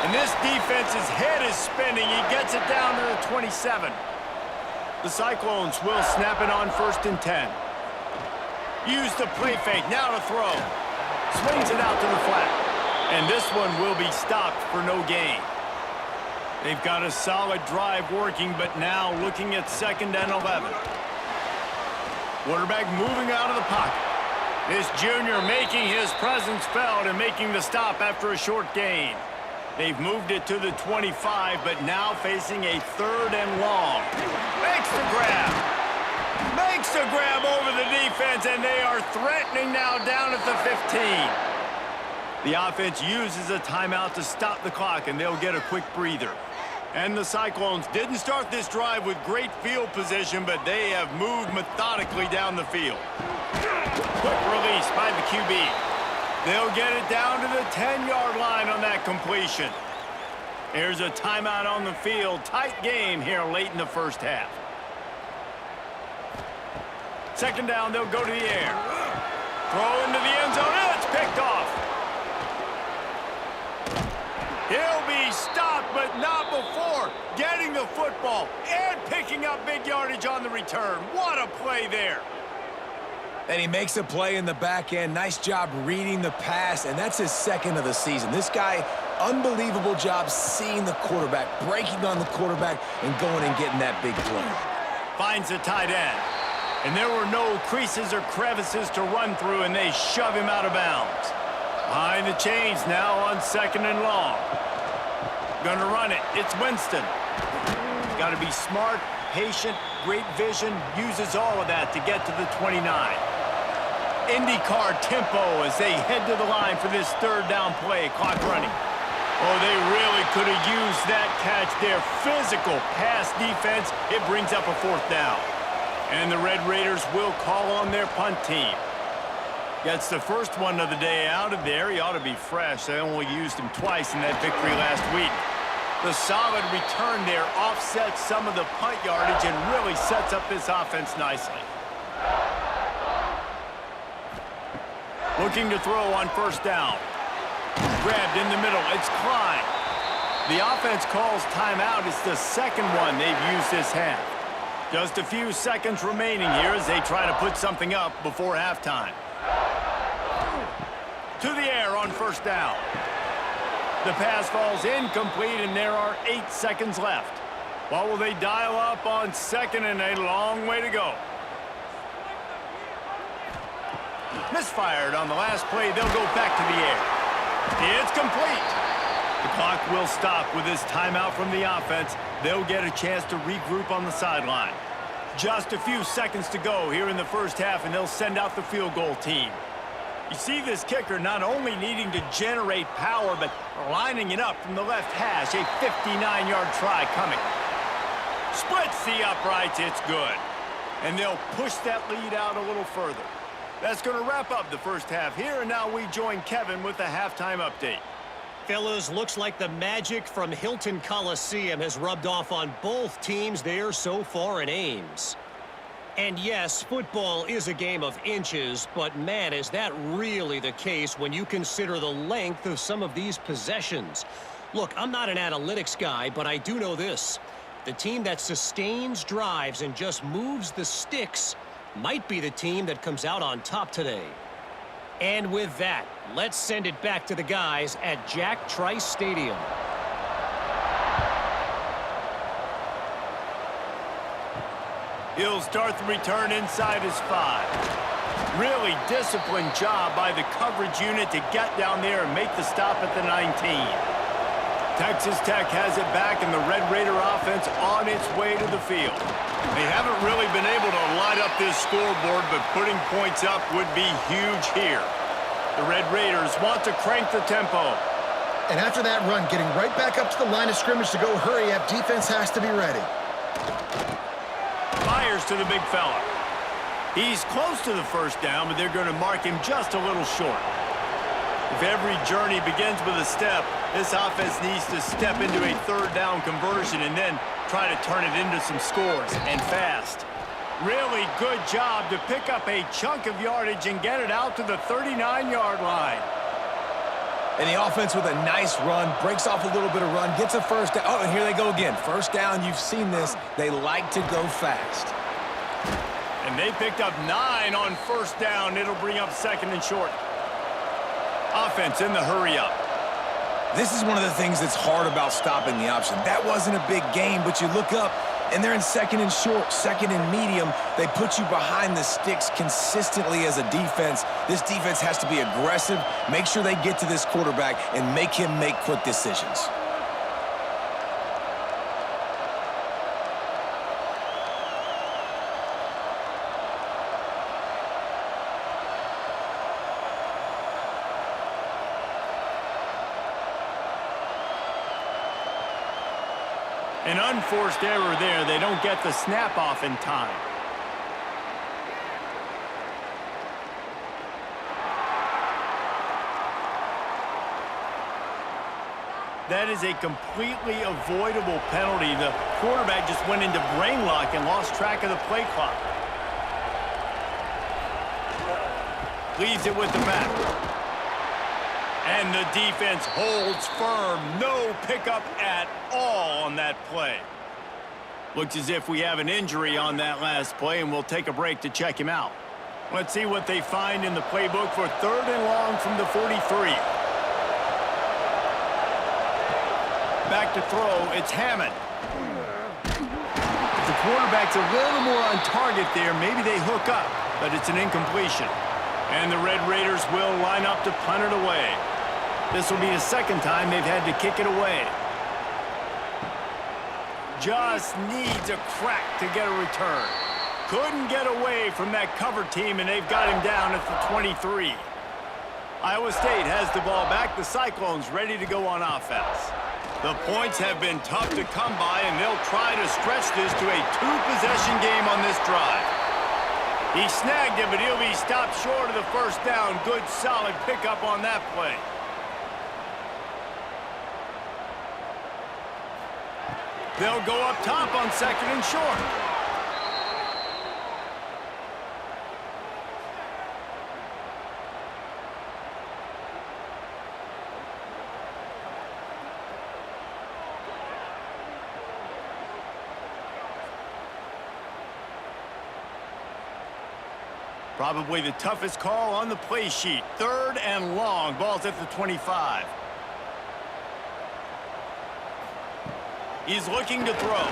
And this defense's head is spinning. He gets it down to the 27. The Cyclones will snap it on 1st and 10. Use the play fake, now to throw. Swings it out to the flat. And this one will be stopped for no gain. They've got a solid drive working, but now looking at 2nd and 11. Quarterback moving out of the pocket. This junior making his presence felt and making the stop after a short gain. They've moved it to the 25, but now facing a 3rd and long. Makes the grab. Makes the grab over the defense, and they are threatening now down at the 15. The offense uses a timeout to stop the clock, and they'll get a quick breather. And the Cyclones didn't start this drive with great field position, but they have moved methodically down the field. Quick release by the QB. They'll get it down to the 10-yard line on that completion. Here's a timeout on the field. Tight game here late in the first half. 2nd down, they'll go to the air. Throw into the end zone, and it's picked off. He'll be stopped, but not before getting the football and picking up big yardage on the return. What a play there.
And he makes a play in the back end. Nice job reading the pass, and that's his second of the season. This guy, unbelievable job seeing the quarterback, breaking on the quarterback, and going and getting that big play.
Finds the tight end. And there were no creases or crevices to run through, and they shove him out of bounds. Behind the chains now on 2nd and long. Gonna run it. It's Winston. Got to be smart, patient, great vision. Uses all of that to get to the 29. IndyCar tempo as they head to the line for this 3rd down play. Clock running. Oh, they really could have used that catch there. Physical pass defense. It brings up a 4th down. And the Red Raiders will call on their punt team. Gets the first one of the day out of there. He ought to be fresh. They only used him twice in that victory last week. The solid return there offsets some of the punt yardage and really sets up this offense nicely. Looking to throw on 1st down. Grabbed in the middle. It's Klein. The offense calls timeout. It's the 2nd one they've used this half. Just a few seconds remaining here as they try to put something up before halftime. To the air on 1st down. The pass falls incomplete, and there are 8 seconds left. What will they dial up on 2nd and a long way to go? Misfired on the last play. They'll go back to the air. It's complete. The clock will stop with this timeout from the offense. They'll get a chance to regroup on the sideline. Just a few seconds to go here in the 1st half, and they'll send out the field goal team. You see this kicker not only needing to generate power, but lining it up from the left hash. A 59-yard try coming. Splits the uprights. It's good. And they'll push that lead out a little further. That's going to wrap up the 1st half here, and now we join Kevin with the halftime update.
Fellas, looks like the magic from Hilton Coliseum has rubbed off on both teams there so far in Ames. And yes, football is a game of inches, but man, is that really the case when you consider the length of some of these possessions. Look, I'm not an analytics guy, but I do know this. The team that sustains drives and just moves the sticks might be the team that comes out on top today. And with that, let's send it back to the guys at Jack Trice Stadium.
He'll start the return inside his 5. Really disciplined job by the coverage unit to get down there and make the stop at the 19. Texas Tech has it back, and the Red Raider offense on its way to the field. They haven't really been able to light up this scoreboard, but putting points up would be huge here. The Red Raiders want to crank the tempo.
And after that run, getting right back up to the line of scrimmage to go hurry up, defense has to be ready.
Fires to the big fella. He's close to the 1st down, but they're going to mark him just a little short. If every journey begins with a step, this offense needs to step into a 3rd down conversion and then try to turn it into some scores, and fast. Really good job to pick up a chunk of yardage and get it out to the 39-yard line.
And the offense with a nice run, breaks off a little bit of run, gets a 1st down. Oh, and here they go again. 1st down, you've seen this. They like to go fast.
And they picked up 9 on 1st down. It'll bring up 2nd and short. Offense in the hurry up.
This is one of the things that's hard about stopping the option. That wasn't a big game, but you look up, and they're in 2nd and short, 2nd and medium. They put you behind the sticks consistently as a defense. This defense has to be aggressive, make sure they get to this quarterback, and make him make quick decisions.
An unforced error there. They don't get the snap off in time. That is a completely avoidable penalty. The quarterback just went into brain lock and lost track of the play clock. Leaves it with the back. And the defense holds firm. No pickup at all on that play. Looks as if we have an injury on that last play, and we'll take a break to check him out. Let's see what they find in the playbook for 3rd and long from the 43. Back to throw, it's Hammond. If the quarterback's a little more on target there, maybe they hook up, but it's an incompletion. And the Red Raiders will line up to punt it away. This will be the 2nd time they've had to kick it away. Just needs a crack to get a return. Couldn't get away from that cover team, and they've got him down at the 23. Iowa State has the ball back. The Cyclones ready to go on offense. The points have been tough to come by, and they'll try to stretch this to a 2-possession game on this drive. He snagged it, but he'll be stopped short of the 1st down. Good, solid pickup on that play. They'll go up top on 2nd and short. Probably the toughest call on the play sheet. 3rd and long. Ball's at the 25. He's looking to throw.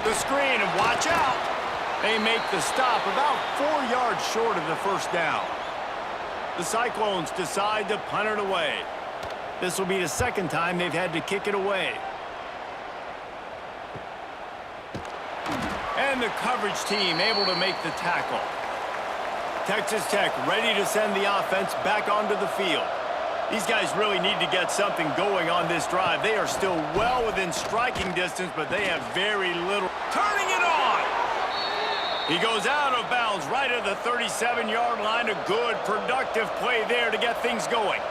The screen, and watch out. They make the stop about 4 yards short of the 1st down. The Cyclones decide to punt it away. This will be the 2nd time they've had to kick it away. And the coverage team able to make the tackle. Texas Tech ready to send the offense back onto the field. These guys really need to get something going on this drive. They are still well within striking distance, but they have very little. Turning it on! He goes out of bounds right at the 37-yard line. A good, productive play there to get things going.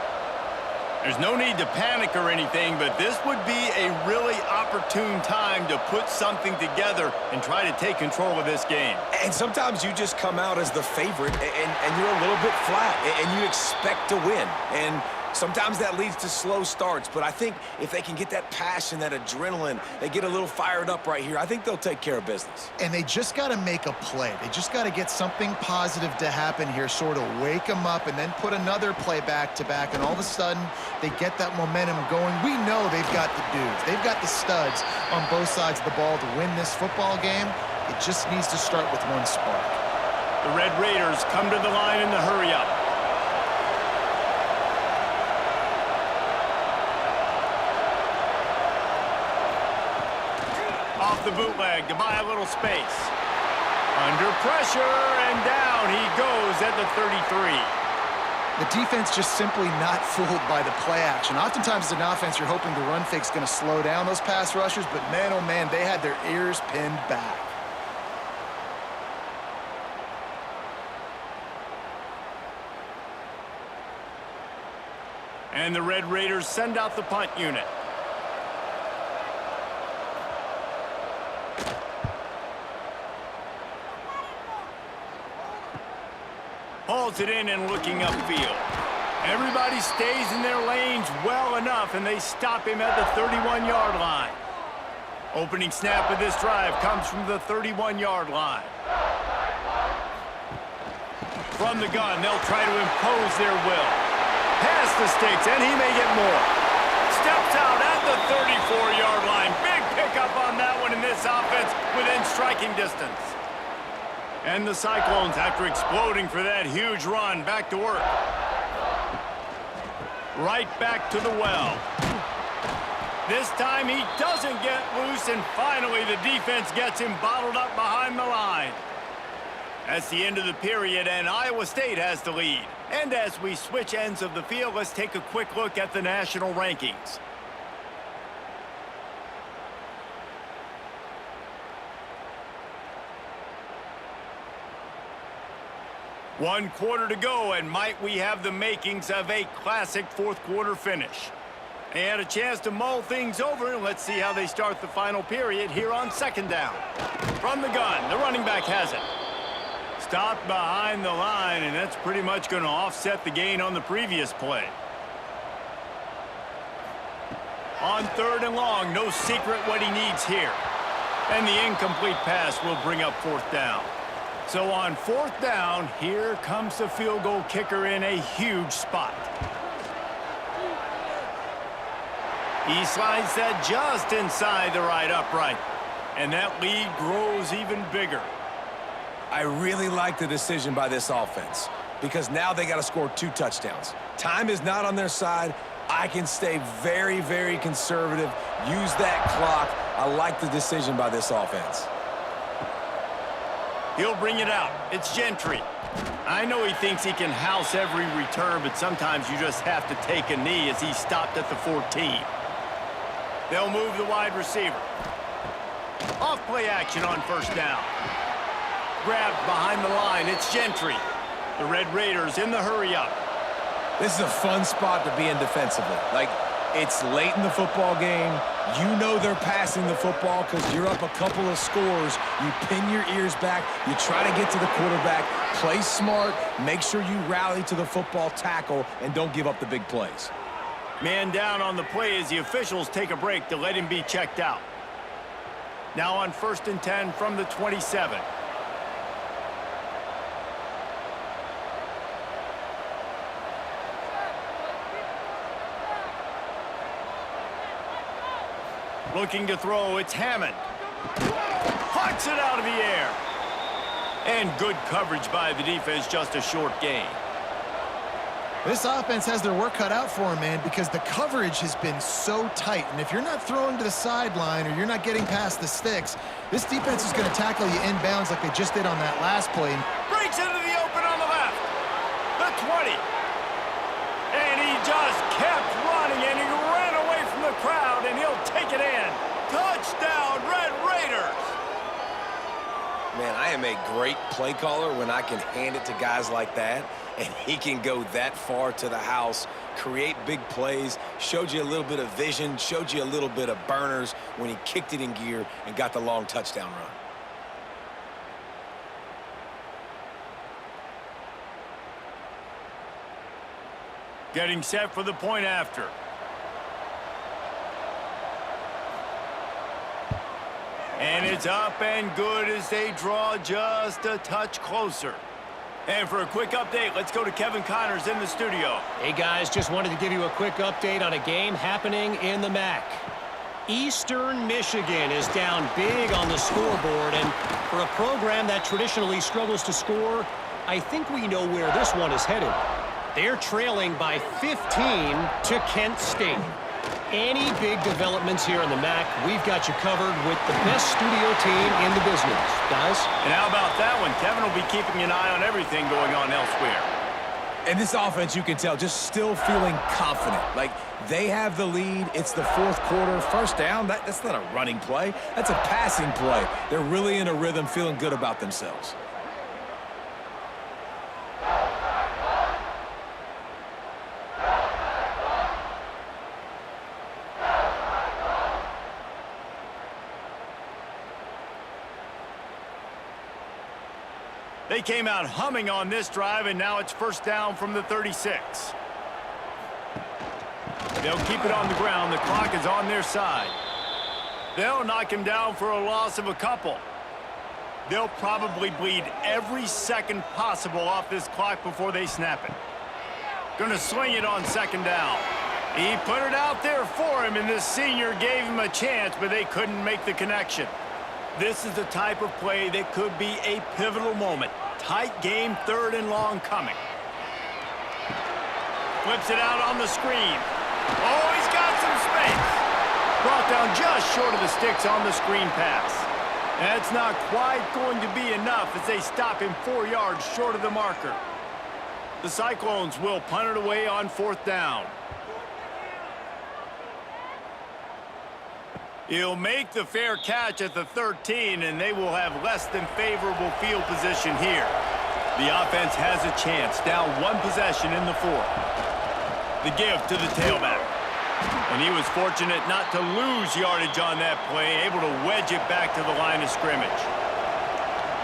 There's no need to panic or anything, but this would be a really opportune time to put something together and try to take control of this game.
And sometimes you just come out as the favorite, and you're a little bit flat, and you expect to win. And sometimes that leads to slow starts, but I think if they can get that passion, that adrenaline, they get a little fired up right here, I think they'll take care of business.
And they just got to make a play. They just got to get something positive to happen here, sort of wake them up and then put another play back-to-back, and all of a sudden they get that momentum going. We know they've got the dudes. They've got the studs on both sides of the ball to win this football game. It just needs to start with one spark.
The Red Raiders come to the line in the hurry-up. Off the bootleg to buy a little space. Under pressure, and down he goes at the 33.
The defense just simply not fooled by the play action. Oftentimes as an offense, you're hoping the run fake's going to slow down those pass rushers, but man, oh man, they had their ears pinned back.
And the Red Raiders send out the punt unit. Hauls it in and looking upfield. Everybody stays in their lanes well enough, and they stop him at the 31-yard line. Opening snap of this drive comes from the 31-yard line. From the gun, they'll try to impose their will. Past the sticks, and he may get more. Steps out at the 34-yard line. Big pickup on that one in this offense within striking distance. And the Cyclones, after exploding for that huge run, back to work. Right back to the well. This time he doesn't get loose, and finally the defense gets him bottled up behind the line. That's the end of the period, and Iowa State has the lead. And as we switch ends of the field, let's take a quick look at the national rankings. One quarter to go, and might we have the makings of a classic fourth-quarter finish. They had a chance to mull things over, and let's see how they start the final period here on 2nd down. From the gun, the running back has it. Stopped behind the line, and that's pretty much going to offset the gain on the previous play. On 3rd and long, no secret what he needs here. And the incomplete pass will bring up 4th down. So on 4th down, here comes the field goal kicker in a huge spot. He slides that just inside the right upright. And that lead grows even bigger.
I really like the decision by this offense because now they got to score 2 touchdowns. Time is not on their side. I can stay very, very conservative, use that clock. I like the decision by this offense.
He'll bring it out. It's Gentry. I know he thinks he can house every return, but sometimes you just have to take a knee as he stopped at the 14. They'll move the wide receiver. Off play action on 1st down. Grabbed behind the line. It's Gentry. The Red Raiders in the hurry-up.
This is a fun spot to be in defensively. Like, it's late in the football game. You know they're passing the football because you're up a couple of scores. You pin your ears back. You try to get to the quarterback. Play smart. Make sure you rally to the football tackle and don't give up the big plays.
Man down on the play as the officials take a break to let him be checked out. Now on 1st and 10 from the 27. Looking to throw, it's Hammond. Hawks it out of the air. And good coverage by the defense, just a short gain.
This offense has their work cut out for them, man, because the coverage has been so tight. And if you're not throwing to the sideline or you're not getting past the sticks, this defense is going to tackle you inbounds like they just did on that last play.
Breaks into the open on the left. The 20. And he just kept running, and he ran away from the crowd, and he'll take it in. Touchdown, Red Raiders.
Man, I am a great play caller when I can hand it to guys like that, and he can go that far to the house, create big plays, showed you a little bit of vision, showed you a little bit of burners when he kicked it in gear and got the long touchdown run.
Getting set for the point after. And it's up and good as they draw just a touch closer. And for a quick update, let's go to Kevin Connors in the studio.
Hey, guys, just wanted to give you a quick update on a game happening in the MAC. Eastern Michigan is down big on the scoreboard, and for a program that traditionally struggles to score, I think we know where this one is headed. They're trailing by 15 to Kent State. Any big developments here in the MAC, we've got you covered with the best studio team in the business, guys.
And how about that one? Kevin will be keeping an eye on everything going on elsewhere.
And this offense, you can tell, just still feeling confident. Like, they have the lead. It's the 4th quarter. 1st down, that's not a running play. That's a passing play. They're really in a rhythm, feeling good about themselves.
They came out humming on this drive, and now it's 1st down from the 36. They'll keep it on the ground. The clock is on their side. They'll knock him down for a loss of a couple. They'll probably bleed every second possible off this clock before they snap it. Gonna swing it on 2nd down. He put it out there for him, and this senior gave him a chance, but they couldn't make the connection. This is the type of play that could be a pivotal moment. Tight game, 3rd and long coming. Flips it out on the screen. Oh, he's got some space. Brought down just short of the sticks on the screen pass. That's not quite going to be enough as they stop him 4 yards short of the marker. The Cyclones will punt it away on 4th down. He'll make the fair catch at the 13, and they will have less than favorable field position here. The offense has a chance, down 1 possession in the 4th. The give to the tailback. And he was fortunate not to lose yardage on that play, able to wedge it back to the line of scrimmage.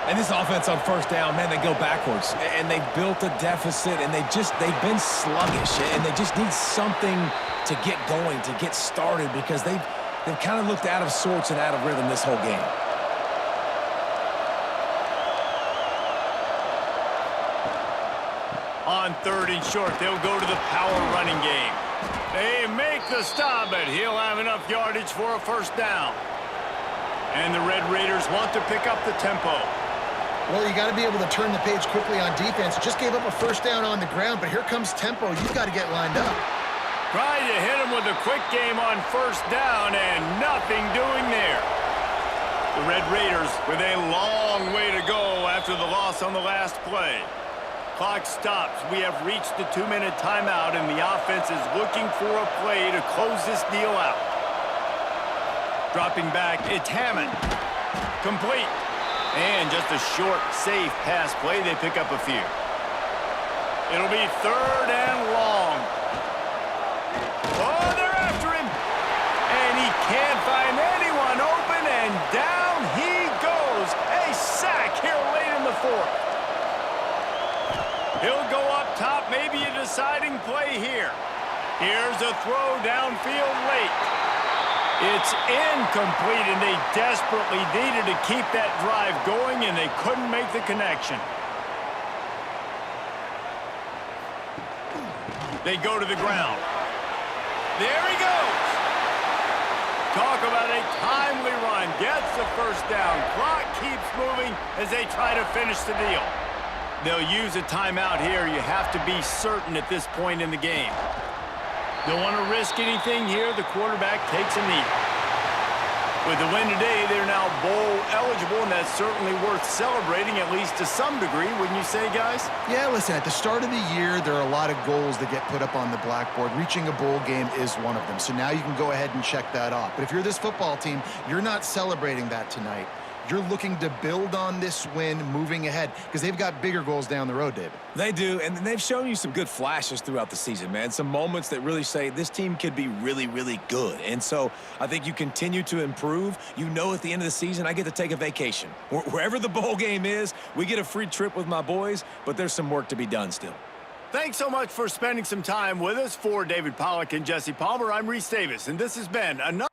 And this offense on 1st down, man, they go backwards. And they built a deficit, and they've been sluggish. And they just need something to get going, to get started, because they've kind of looked out of sorts and out of rhythm this whole game.
on 3rd and short. They'll go to the power running game. They make the stop, but he'll have enough yardage for a first down. And the Red Raiders want to pick up the tempo.
Well, you got to be able to turn the page quickly on defense. Just gave up a first down on the ground, but here comes tempo. You've got to get lined up.
Trying to hit him with a quick game on first down, and nothing doing there. The Red Raiders with a long way to go after the loss on the last play. Clock stops. We have reached the 2-minute timeout, and the offense is looking for a play to close this deal out. Dropping back, it's Hammond. Complete. And just a short, safe pass play. They pick up a few. It'll be 3rd and long. Oh, they're after him. And he can't find anyone open, and down he goes. A sack here late in the 4th. He'll go up top, maybe a deciding play here. Here's a throw downfield late. It's incomplete, and they desperately needed to keep that drive going, and they couldn't make the connection. They go to the ground. There he goes. Talk about a timely run. Gets the first down. Clock keeps moving as they try to finish the deal. They'll use a timeout here. You have to be certain at this point in the game. Don't want to risk anything here. The quarterback takes a knee. With the win today, they're now bowl eligible, and that's certainly worth celebrating, at least to some degree, wouldn't you say, guys?
Yeah, listen, at the start of the year, there are a lot of goals that get put up on the blackboard. Reaching a bowl game is one of them. So now you can go ahead and check that off. But if you're this football team, you're not celebrating that tonight. You're looking to build on this win moving ahead because they've got bigger goals down the road, David.
They do, and they've shown you some good flashes throughout the season, man. Some moments that really say this team could be really, really good. And so I think you continue to improve. You know at the end of the season, I get to take a vacation. Wherever the bowl game is, we get a free trip with my boys, but there's some work to be done still.
Thanks so much for spending some time with us. For David Pollack and Jesse Palmer, I'm Reese Davis, and this has been another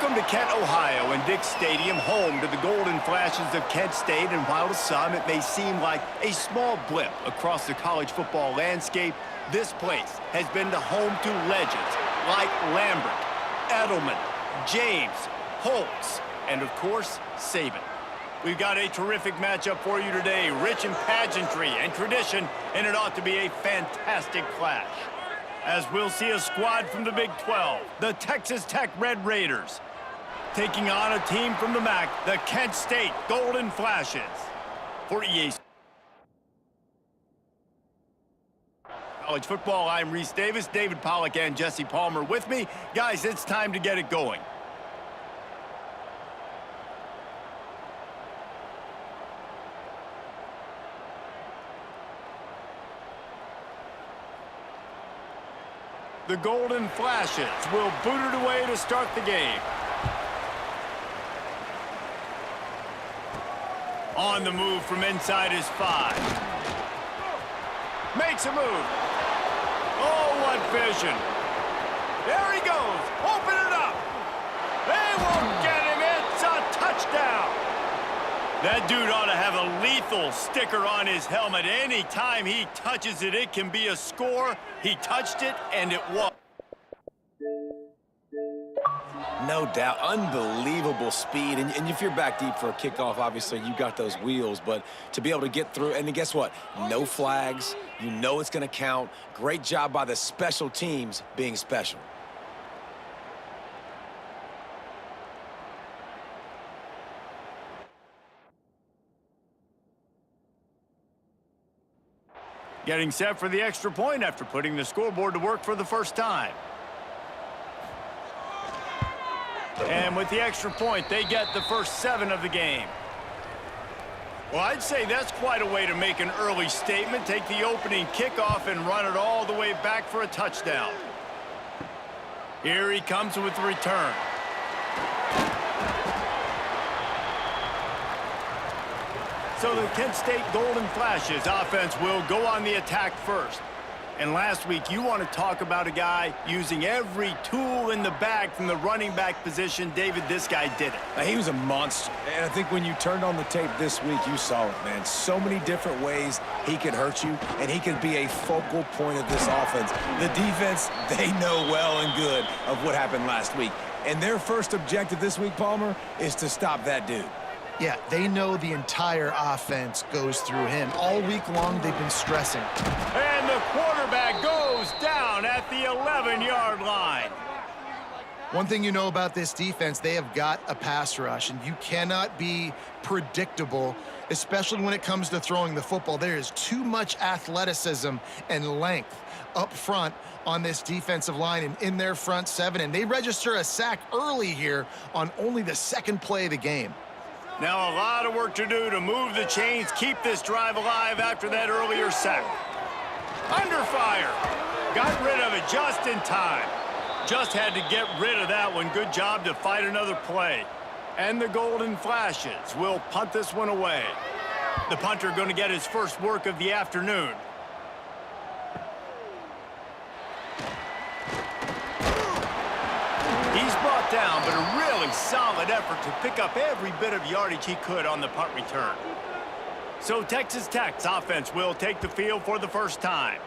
Welcome to Kent, Ohio, and Dick Stadium, home to the Golden Flashes of Kent State. And while to some it may seem like a small blip across the college football landscape, this place has been the home to legends like Lambert, Edelman, James, Holtz, and of course, Saban. We've got a terrific matchup for you today, rich in pageantry and tradition, and it ought to be a fantastic clash. As we'll see a squad from the Big 12, the Texas Tech Red Raiders, taking on a team from the MAC, the Kent State Golden Flashes. For EA College Football, I'm Reese Davis, David Pollack and Jesse Palmer with me. Guys, it's time to get it going. The Golden Flashes will boot it away to start the game. On the move from inside his 5. Makes a move. Oh, what vision. There he goes. Open it up. They won't get him. It's a touchdown. That dude ought to have a lethal sticker on his helmet. Any time he touches it, it can be a score. He touched it, and it was.
No doubt. Unbelievable speed. And if you're back deep for a kickoff, obviously you got those wheels. But to be able to get through, and guess what? No flags. You know it's going to count. Great job by the special teams being special.
Getting set for the extra point after putting the scoreboard to work for the first time. And with the extra point, they get the first 7 of the game. Well, I'd say that's quite a way to make an early statement. Take the opening kickoff and run it all the way back for a touchdown. Here he comes with the return. So the Kent State Golden Flashes offense will go on the attack first. And last week, you want to talk about a guy using every tool in the bag from the running back position. David, this guy did it.
Now, he was a monster. And I think when you turned on the tape this week, you saw it, man. So many different ways he could hurt you, and he could be a focal point of this offense. The defense, they know well and good of what happened last week. And their first objective this week, Palmer, is to stop that dude.
Yeah, they know the entire offense goes through him. All week long, they've been stressing.
And the quarterback goes down at the 11-yard line.
One thing you know about this defense, they have got a pass rush, and you cannot be predictable, especially when it comes to throwing the football. There is too much athleticism and length up front on this defensive line and in their front 7, and they register a sack early here on only the second play of the game.
Now a lot of work to do to move the chains, keep this drive alive after that earlier sack. Under fire. Got rid of it just in time. Just had to get rid of that one. Good job to fight another play. And the Golden Flashes will punt this one away. The punter going to get his first work of the afternoon. He's brought down, but a really solid effort to pick up every bit of yardage he could on the punt return. So Texas Tech's offense will take the field for the first time.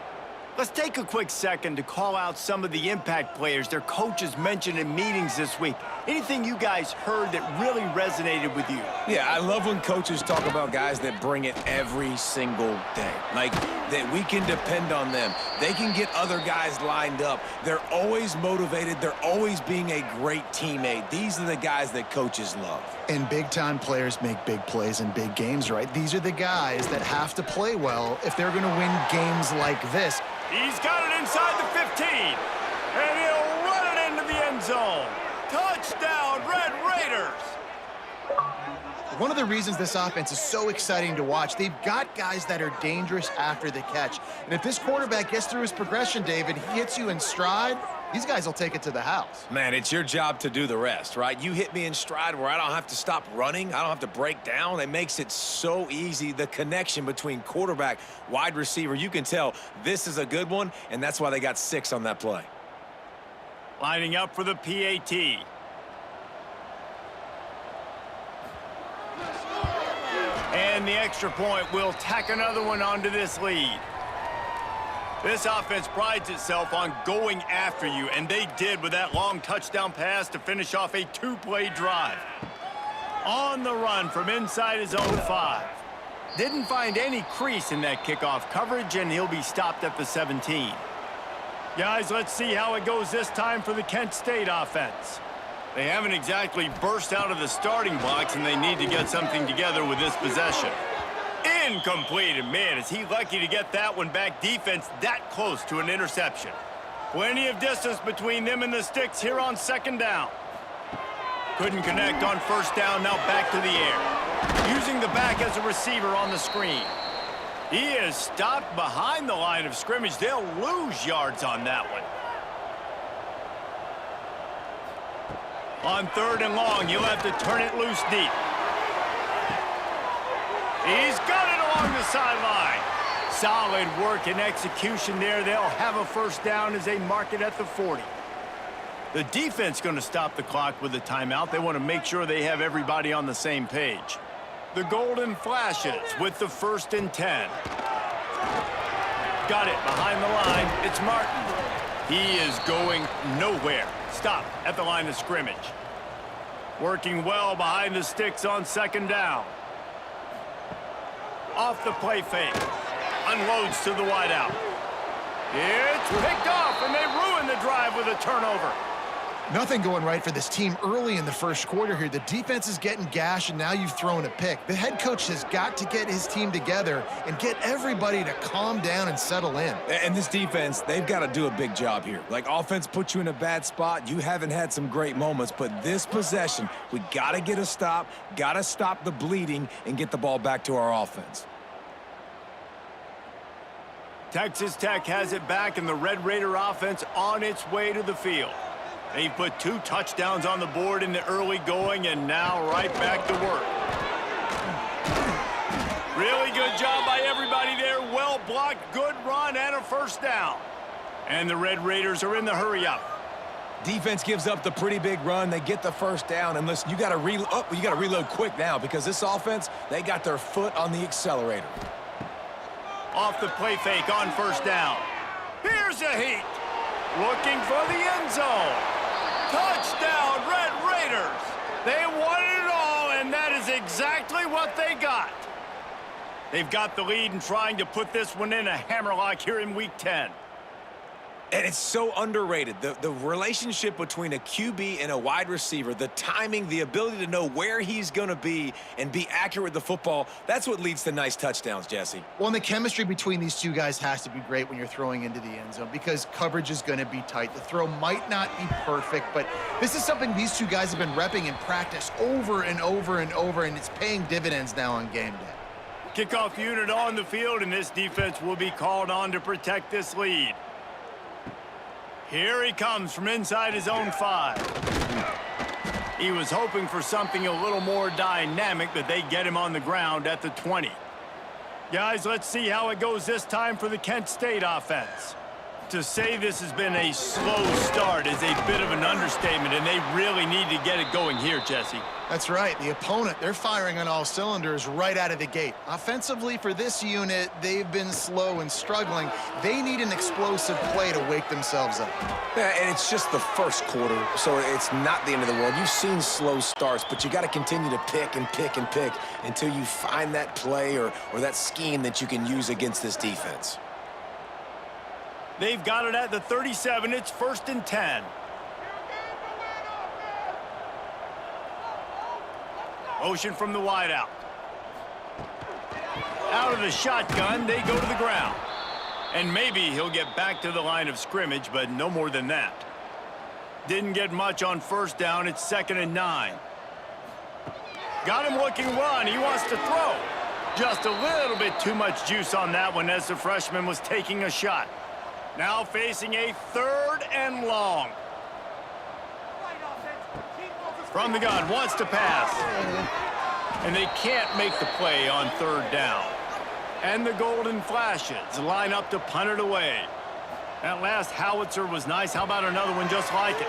Let's take a quick second to call out some of the impact players their coaches mentioned in meetings this week. Anything you guys heard that really resonated with you?
Yeah, I love when coaches talk about guys that bring it every single day. Like, that we can depend on them. They can get other guys lined up. They're always motivated. They're always being a great teammate. These are the guys that coaches love.
And big-time players make big plays in big games, right? These are the guys that have to play well if they're going to win games like this.
He's got it inside the 15, and he'll run it into the end zone. Touchdown, Red Raiders!
One of the reasons this offense is so exciting to watch, they've got guys that are dangerous after the catch. And if this quarterback gets through his progression, David, he hits you in stride, these guys will take it to the house.
Man, it's your job to do the rest, right? You hit me in stride where I don't have to stop running. I don't have to break down. It makes it so easy. The connection between quarterback, wide receiver, you can tell this is a good one, and that's why they got 6 on that play.
Lining up for the PAT. and the extra point will tack another one onto this lead. This offense prides itself on going after you, and they did with that long touchdown pass to finish off a two-play drive. On the run from inside his own 5. Didn't find any crease in that kickoff coverage, and he'll be stopped at the 17. Guys, let's see how it goes this time for the Kent State offense. They haven't exactly burst out of the starting blocks, and they need to get something together with this possession. Incomplete, and man, is he lucky to get that one back. Defense that close to an interception. Plenty of distance between them and the sticks here on second down. Couldn't connect on first down, now back to the air. Using the back as a receiver on the screen. He is stopped behind the line of scrimmage. They'll lose yards on that one. On third and long, he'll have to turn it loose deep. He's got it along the sideline. Solid work and execution there. They'll have a first down as they mark it at the 40. The defense going to stop the clock with a timeout. They want to make sure they have everybody on the same page. The Golden Flashes with the 1st and 10. Got it behind the line. It's Martin. He is going nowhere. Stop at the line of scrimmage. Working well behind the sticks on second down. Off the play fake. Unloads to the wideout. It's picked off, and they ruin the drive with a turnover.
Nothing going right for this team early in the first quarter here. The defense is getting gashed, and now you've thrown a pick. The head coach has got to get his team together and get everybody to calm down and settle in.
And this defense, they've got to do a big job here. Like, offense put you in a bad spot. You haven't had some great moments, but this possession, we got to get a stop, got to stop the bleeding, and get the ball back to our offense.
Texas Tech has it back, and the Red Raider offense on its way to the field. They put 2 touchdowns on the board in the early going, and now right back to work. Really good job by everybody there. Well blocked, good run, and a first down. And the Red Raiders are in the hurry-up.
Defense gives up the pretty big run. They get the first down, and listen, you got to reload quick now because this offense, they got their foot on the accelerator.
Off the play fake on first down. Here's a heat. Looking for the end zone. Touchdown, Red Raiders. They wanted it all, and that is exactly what they got. They've got the lead and trying to put this one in a hammerlock here in Week 10.
And it's so underrated. The relationship between a QB and a wide receiver, the timing, the ability to know where he's going to be and be accurate with the football, that's what leads to nice touchdowns, Jesse.
Well, and the chemistry between these two guys has to be great when you're throwing into the end zone because coverage is going to be tight. The throw might not be perfect, but this is something these two guys have been repping in practice over and over and over, and it's paying dividends now on game day.
Kickoff unit on the field, and this defense will be called on to protect this lead. Here he comes from inside his own 5. He was hoping for something a little more dynamic, but they get him on the ground at the 20. Guys, let's see how it goes this time for the Kent State offense. To say this has been a slow start is a bit of an understatement, and they really need to get it going here, Jesse.
That's right. The opponent, they're firing on all cylinders right out of the gate. Offensively, for this unit, they've been slow and struggling. They need an explosive play to wake themselves up.
Yeah, and it's just the first quarter, so it's not the end of the world. You've seen slow starts, but you got to continue to pick and pick and pick until you find that play or that scheme that you can use against this defense.
They've got it at the 37. It's 1st and 10. Motion from the wideout. Out of the shotgun, they go to the ground. And maybe he'll get back to the line of scrimmage, but no more than that. Didn't get much on first down. It's 2nd and 9. Got him looking one. He wants to throw. Just a little bit too much juice on that one as the freshman was taking a shot. Now facing a 3rd and long. From the gun, wants to pass. And they can't make the play on 3rd down. And the Golden Flashes line up to punt it away. That last howitzer was nice. How about another one just like it?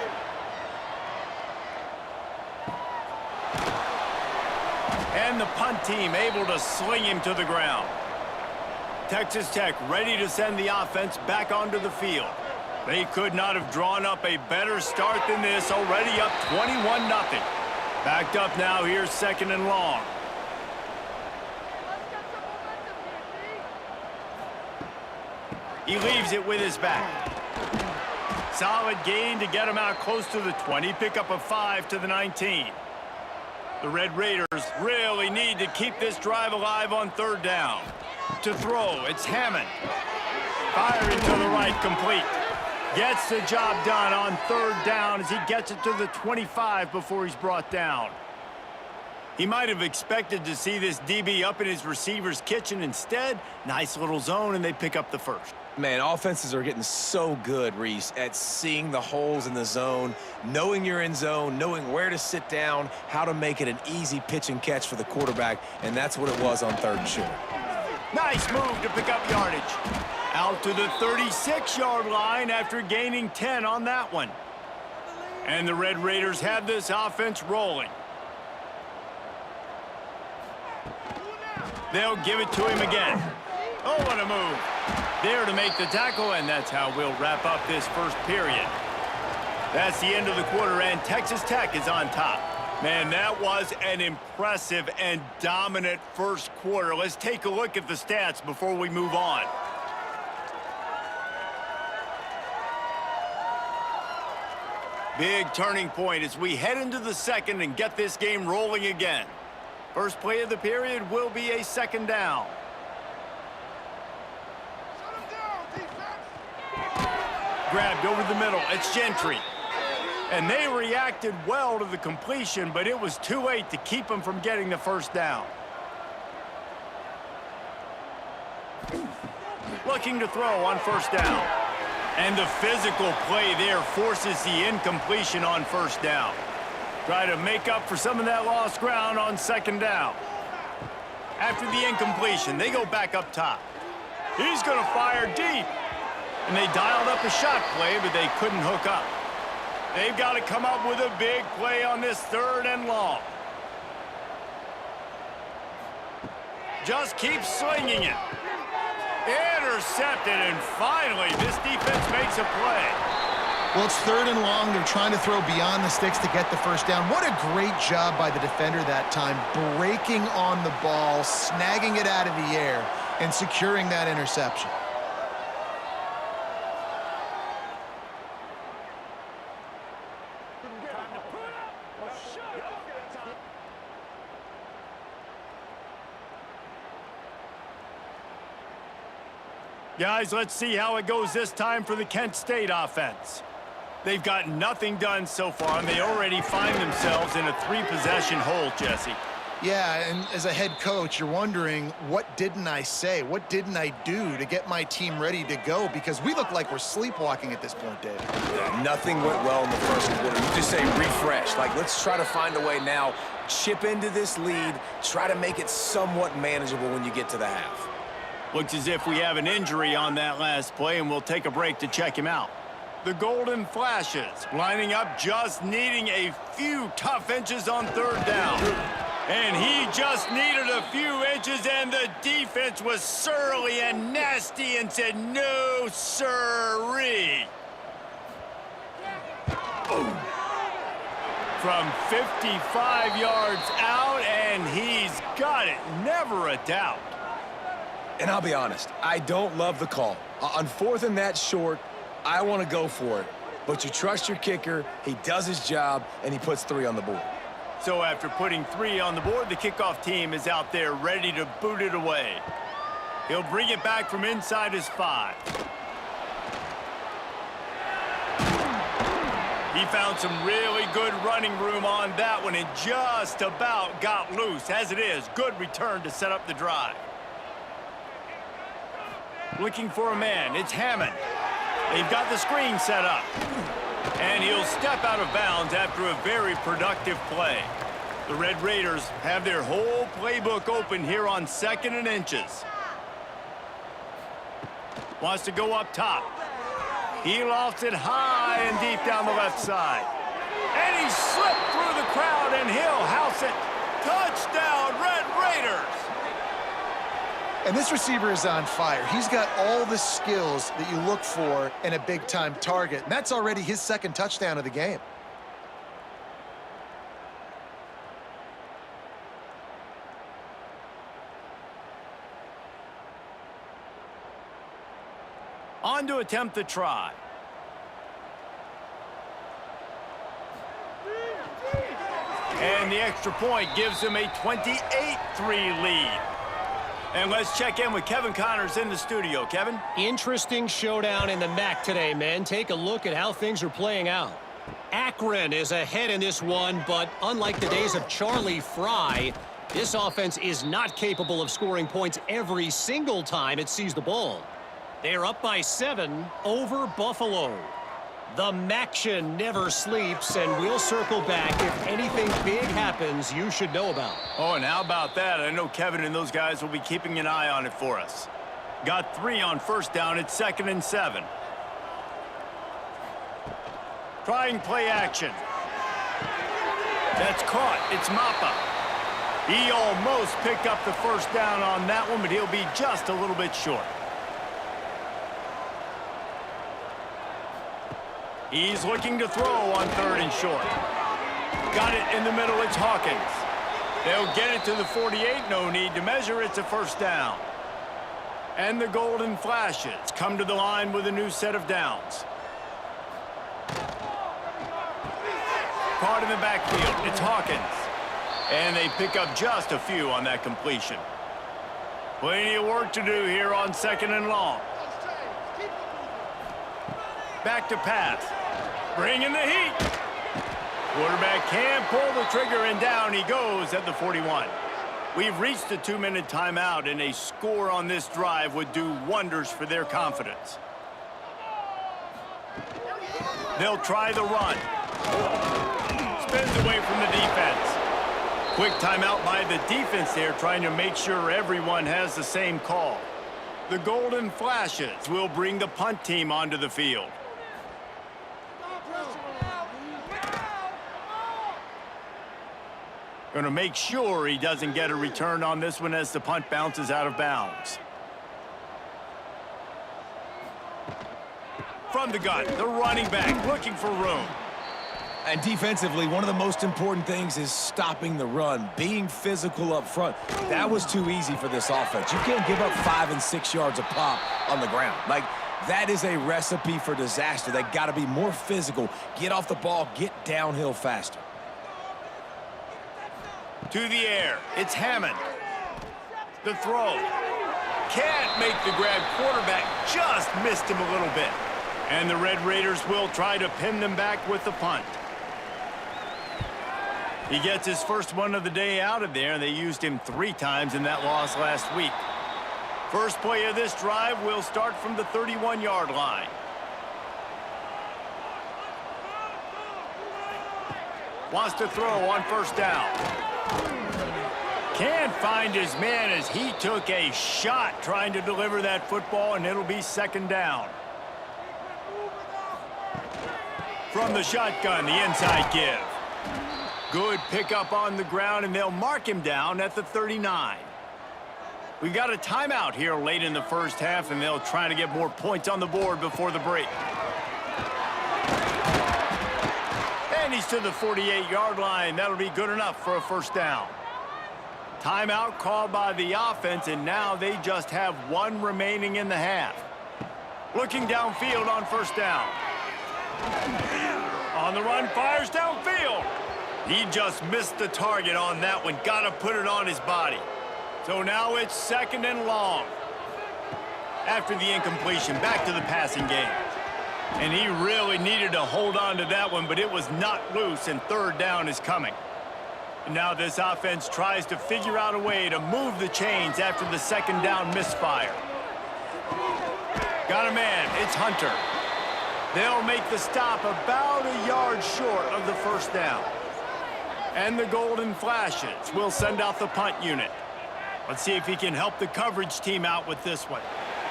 And the punt team able to sling him to the ground. Texas Tech ready to send the offense back onto the field. They could not have drawn up a better start than this, already up 21-0. Backed up now, here's 2nd and long. He leaves it with his back. Solid gain to get him out close to the 20. Pick up a 5 to the 19. The Red Raiders really need to keep this drive alive on 3rd down. To throw, it's Hammond. Firing to the right, complete. Gets the job done on 3rd down as he gets it to the 25 before he's brought down. He might have expected to see this DB up in his receiver's kitchen. Instead, nice little zone, and they pick up the first.
Man, offenses are getting so good, Reese, at seeing the holes in the zone, knowing you're in zone, knowing where to sit down, how to make it an easy pitch and catch for the quarterback, and that's what it was on 3rd and short.
Nice move to pick up yardage. Out to the 36-yard line after gaining 10 on that one. And the Red Raiders have this offense rolling. They'll give it to him again. Oh, what a move. There to make the tackle, and that's how we'll wrap up this first period. That's the end of the quarter, and Texas Tech is on top. Man, that was an impressive and dominant first quarter. Let's take a look at the stats before we move on. Big turning point as we head into the second and get this game rolling again. First play of the period will be a 2nd down. Grabbed over the middle. It's Gentry. And they reacted well to the completion, but it was too late to keep them from getting the 1st down. Looking to throw on 1st down. And the physical play there forces the incompletion on 1st down. Try to make up for some of that lost ground on 2nd down. After the incompletion, they go back up top. He's going to fire deep. And they dialed up a shot play, but they couldn't hook up. They've got to come up with a big play on this 3rd and long. Just keep slinging it. Intercepted, and finally, this defense makes a play.
Well, it's 3rd and long. They're trying to throw beyond the sticks to get the 1st down. What a great job by the defender that time, breaking on the ball, snagging it out of the air, and securing that interception.
Guys, let's see how it goes this time for the Kent State offense. They've got nothing done so far, and they already find themselves in a 3-possession hole, Jesse.
Yeah, and as a head coach, you're wondering, what didn't I say? What didn't I do to get my team ready to go? Because we look like we're sleepwalking at this point, Dave.
Yeah, nothing went well in the first quarter. You just say refresh. Like, let's try to find a way now, chip into this lead, try to make it somewhat manageable when you get to the half.
Looks as if we have an injury on that last play, and we'll take a break to check him out. The Golden Flashes lining up, just needing a few tough inches on 3rd down. And he just needed a few inches, and the defense was surly and nasty and said, no, sirree. From 55 yards out, and he's got it. Never a doubt.
And I'll be honest, I don't love the call. On 4th and that short, I want to go for it. But you trust your kicker, he does his job, and he puts 3 on the board.
So after putting 3 on the board, the kickoff team is out there ready to boot it away. He'll bring it back from inside his 5. He found some really good running room on that one and just about got loose. As it is, good return to set up the drive. Looking for a man, it's Hammond. They've got the screen set up. And he'll step out of bounds after a very productive play. The Red Raiders have their whole playbook open here on 2nd and inches. Wants to go up top. He lofts it high and deep down the left side. And he slipped through the crowd, and he'll house it. Touchdown, Red
And this receiver is on fire. He's got all the skills that you look for in a big-time target. And that's already his second touchdown of the game.
On to attempt the try. And the extra point gives him a 28-3 lead. And let's check in with Kevin Connors in the studio. Kevin?
Interesting showdown in the MAC today, men. Take a look at how things are playing out. Akron is ahead in this one, but unlike the days of Charlie Fry, this offense is not capable of scoring points every single time it sees the ball. They're up by 7 over Buffalo. The Maction never sleeps, and we'll circle back if anything big happens you should know about.
Oh, and how about that? I know Kevin and those guys will be keeping an eye on it for us. Got 3 on first down. It's 2nd and 7. Trying play action. That's caught. It's Mappa. He almost picked up the first down on that one, but he'll be just a little bit short. He's looking to throw on 3rd and short. Got it in the middle. It's Hawkins. They'll get it to the 48. No need to measure. It's a first down. And the Golden Flashes come to the line with a new set of downs. Caught in the backfield. It's Hawkins. And they pick up just a few on that completion. Plenty of work to do here on 2nd and long. Back to pass. Bringing the heat. Quarterback can pull the trigger, and down he goes at the 41. We've reached a 2-minute timeout, and a score on this drive would do wonders for their confidence. They'll try the run. Spins away from the defense. Quick timeout by the defense there, trying to make sure everyone has the same call. The Golden Flashes will bring the punt team onto the field. Going to make sure he doesn't get a return on this one as the punt bounces out of bounds. From the gun, the running back looking for room.
And defensively, one of the most important things is stopping the run, being physical up front. That was too easy for this offense. You can't give up 5 and 6 yards a pop on the ground. Like, that is a recipe for disaster. They got to be more physical, get off the ball, get downhill faster.
To the air, it's Hammond. The throw. Can't make the grab. Quarterback just missed him a little bit. And the Red Raiders will try to pin them back with the punt. He gets his first one of the day out of there, and they used him 3 times in that loss last week. First play of this drive will start from the 31-yard line. Wants to throw on first down. Can't find his man as he took a shot trying to deliver that football, and it'll be 2nd down. From the shotgun, the inside give. Good pickup on the ground, and they'll mark him down at the 39. We got a timeout here late in the first half, and they'll try to get more points on the board before the break. And he's to the 48-yard line. That'll be good enough for a first down. Timeout called by the offense, and now they just have 1 remaining in the half. Looking downfield on first down. On the run, fires downfield. He just missed the target on that one. Got to put it on his body. So now it's 2nd and long. After the incompletion, back to the passing game. And he really needed to hold on to that one, but it was not loose, and 3rd down is coming. And now this offense tries to figure out a way to move the chains after the 2nd down misfire. Got a man. It's Hunter. They'll make the stop about a yard short of the first down. And the Golden Flashes will send out the punt unit. Let's see if he can help the coverage team out with this one.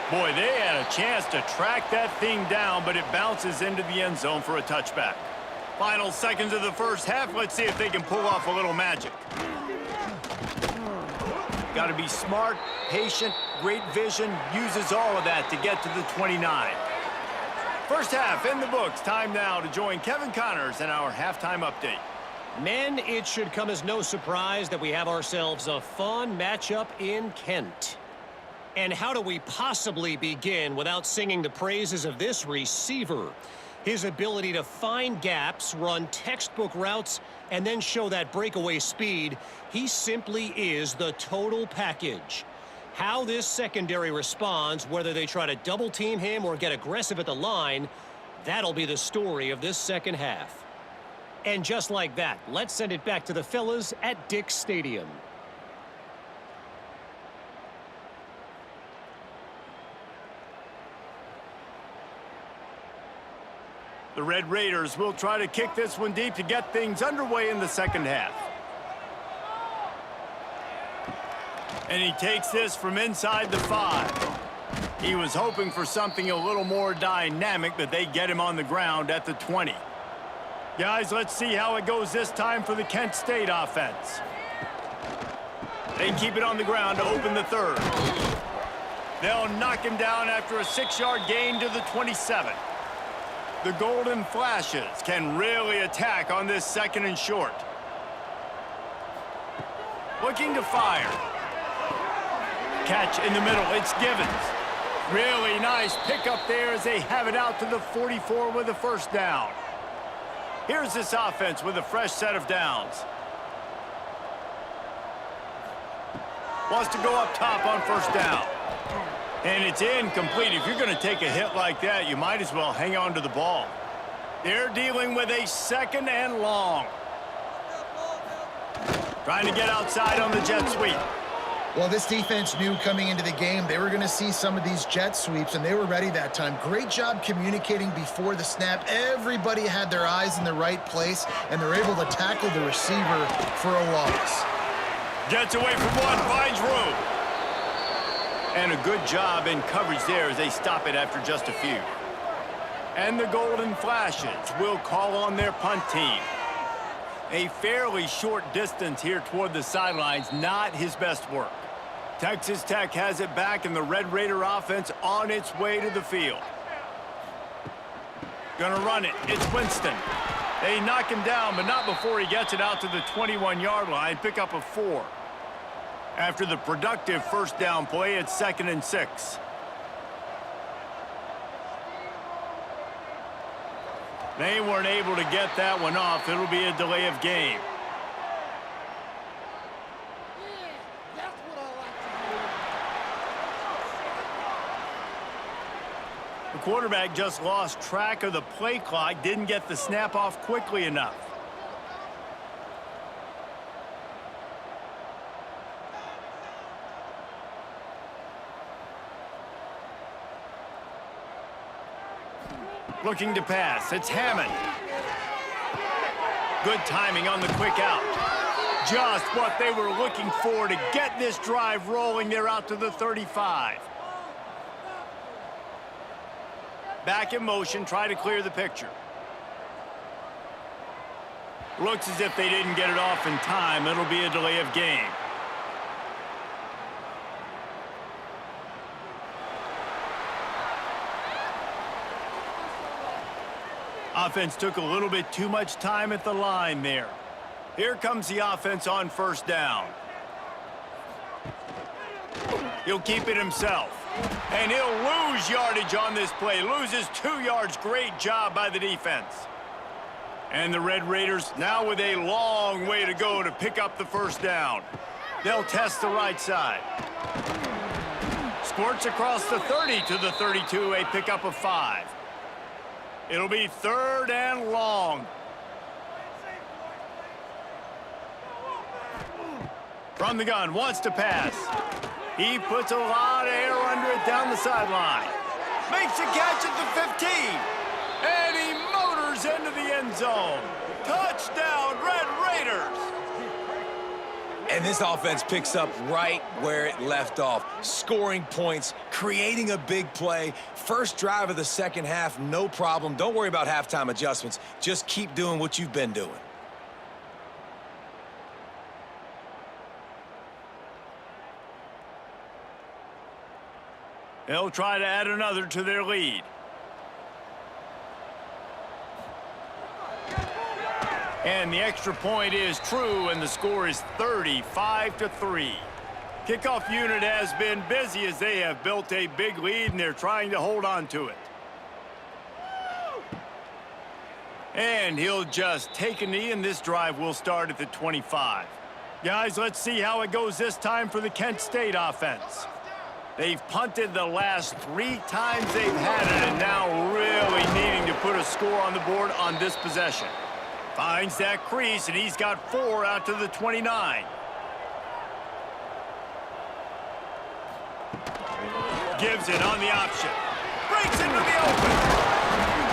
Boy, they had a chance to track that thing down, but it bounces into the end zone for a touchback. Final seconds of the first half. Let's see if they can pull off a little magic. Got to be smart, patient, great vision, uses all of that to get to the 29. First half in the books. Time now to join Kevin Connors in our halftime update.
Men, it should come as no surprise that we have ourselves a fun matchup in Kent. And how do we possibly begin without singing the praises of this receiver? His ability to find gaps, run textbook routes, and then show that breakaway speed. He simply is the total package. How this secondary responds, whether they try to double-team him or get aggressive at the line, that'll be the story of this second half. And just like that, let's send it back to the fellas at Dick's Stadium.
The Red Raiders will try to kick this one deep to get things underway in the second half. And he takes this from inside the 5. He was hoping for something a little more dynamic, but they get him on the ground at the 20. Guys, let's see how it goes this time for the Kent State offense. They keep it on the ground to open the 3rd. They'll knock him down after a 6-yard gain to the 27. The Golden Flashes can really attack on this 2nd and short. Looking to fire. Catch in the middle. It's Givens. Really nice pickup there as they have it out to the 44 with a first down. Here's this offense with a fresh set of downs. Wants to go up top on first down. And it's incomplete. If you're going to take a hit like that, you might as well hang on to the ball. They're dealing with a 2nd and long. Trying to get outside on the jet sweep.
Well, this defense knew coming into the game they were going to see some of these jet sweeps, and they were ready that time. Great job communicating before the snap. Everybody had their eyes in the right place, and they're able to tackle the receiver for a loss.
Gets away from one, finds room. And a good job in coverage there as they stop it after just a few. And the Golden Flashes will call on their punt team. A fairly short distance here toward the sidelines, not his best work. Texas Tech has it back, and the Red Raider offense on its way to the field. Gonna run it. It's Winston. They knock him down, but not before he gets it out to the 21-yard line. Pick up a 4. After the productive first down play, it's 2nd and 6. They weren't able to get that one off. It'll be a delay of game. The quarterback just lost track of the play clock, didn't get the snap off quickly enough. Looking to pass. It's Hammond. Good timing on the quick out. Just what they were looking for to get this drive rolling. They're out to the 35. Back in motion, try to clear the picture. Looks as if they didn't get it off in time. It'll be a delay of game. Offense took a little bit too much time at the line there. Here comes the offense on first down. He'll keep it himself. And he'll lose yardage on this play. Loses 2 yards. Great job by the defense. And the Red Raiders now with a long way to go to pick up the first down. They'll test the right side. Squirts across the 30 to the 32, a pickup of 5. It'll be 3rd and long. From the gun, wants to pass. He puts a lot of air under it down the sideline. Makes a catch at the 15. And he motors into the end zone. Touchdown, Red Raiders.
And this offense picks up right where it left off. Scoring points, creating a big play. First drive of the second half, no problem. Don't worry about halftime adjustments. Just keep doing what you've been doing.
They'll try to add another to their lead. And the extra point is true, and the score is 35-3. Kickoff unit has been busy as they have built a big lead, and they're trying to hold on to it. And he'll just take a knee, and this drive will start at the 25. Guys, let's see how it goes this time for the Kent State offense. They've punted the last 3 times they've had it, and now really needing to put a score on the board on this possession. Finds that crease, and he's got 4 out to the 29. Gives it on the option. Breaks into the open.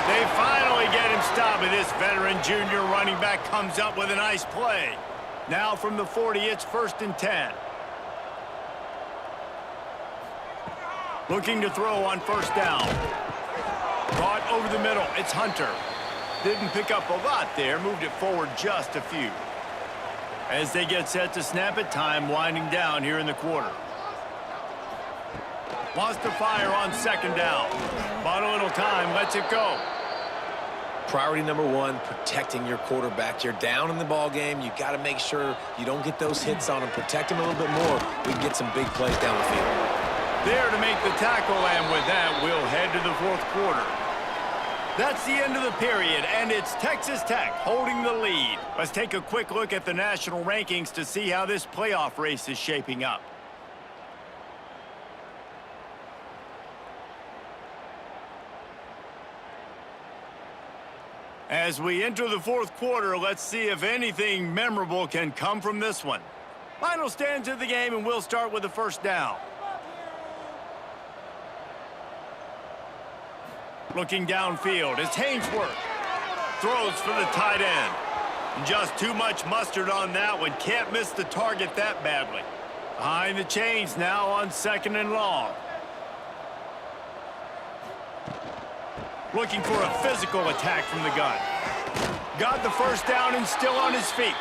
They finally get him stopped, and this veteran junior running back comes up with a nice play. Now from the 40, it's 1st and 10. Looking to throw on 1st down. Brought over the middle. It's Hunter. Didn't pick up a lot there. Moved it forward just a few. As they get set to snap it, time winding down here in the quarter. Wants to fire on 2nd down. Bought a little time. Lets it go.
Priority number 1, protecting your quarterback. You're down in the ball game. You got to make sure you don't get those hits on him. Protect him a little bit more. We can get some big plays down the field.
There to make the tackle, and with that, we'll head to the 4th quarter. That's the end of the period, and it's Texas Tech holding the lead. Let's take a quick look at the national rankings to see how this playoff race is shaping up. As we enter the 4th quarter, let's see if anything memorable can come from this one. Final stands of the game, and we'll start with the 1st down. Looking downfield, it's Hainsworth. Throws for the tight end. Just too much mustard on that one. Can't miss the target that badly. Behind the chains now on 2nd and long. Looking for a physical attack from the gun. Got the 1st down and still on his feet.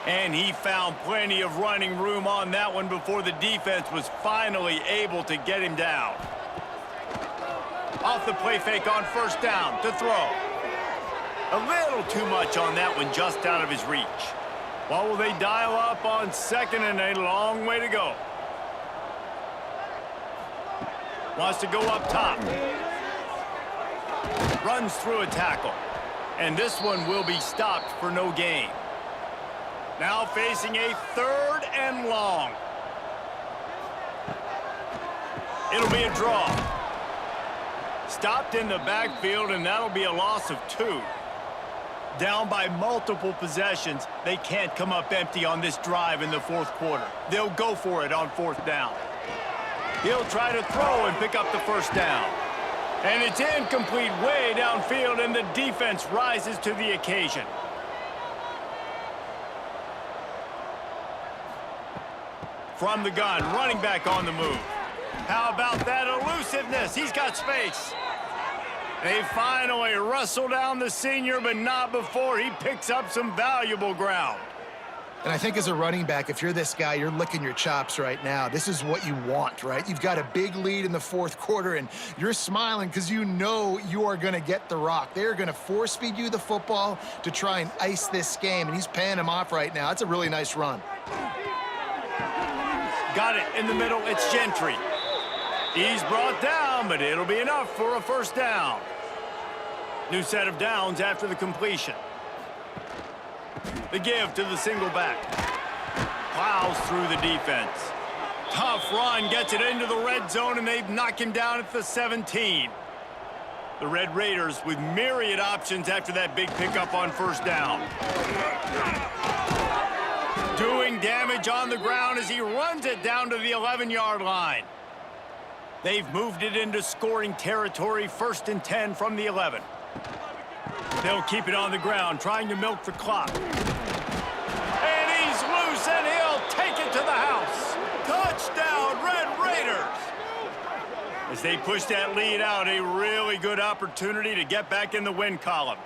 And he found plenty of running room on that one before the defense was finally able to get him down. Off the play fake on 1st down to throw. A little too much on that one, just out of his reach. What will they dial up on 2nd and a long way to go? Wants to go up top. Runs through a tackle. And this one will be stopped for no gain. Now facing a 3rd and long. It'll be a draw. Stopped in the backfield, and that'll be a loss of 2. Down by multiple possessions, they can't come up empty on this drive in the 4th quarter. They'll go for it on 4th down. He'll try to throw and pick up the 1st down. And it's incomplete way downfield, and the defense rises to the occasion. From the gun, running back on the move. How about that elusiveness? He's got space. They finally wrestle down the senior, but not before he picks up some valuable ground.
And I think as a running back, if you're this guy, you're licking your chops right now. This is what you want, right? You've got a big lead in the 4th quarter, and you're smiling because you know you are going to get the rock. They're going to force feed you the football to try and ice this game, and he's paying him off right now. That's a really nice run.
Got it in the middle. It's Gentry. He's brought down, but it'll be enough for a 1st down. New set of downs after the completion. The give to the single back. Plows through the defense. Tough run, gets it into the red zone, and they've knocked him down at the 17. The Red Raiders with myriad options after that big pickup on 1st down. Doing damage on the ground as he runs it down to the 11-yard line. They've moved it into scoring territory, 1st and 10 from the 11. They'll keep it on the ground, trying to milk the clock. And he's loose, and he'll take it to the house. Touchdown, Red Raiders! As they push that lead out, a really good opportunity to get back in the win column.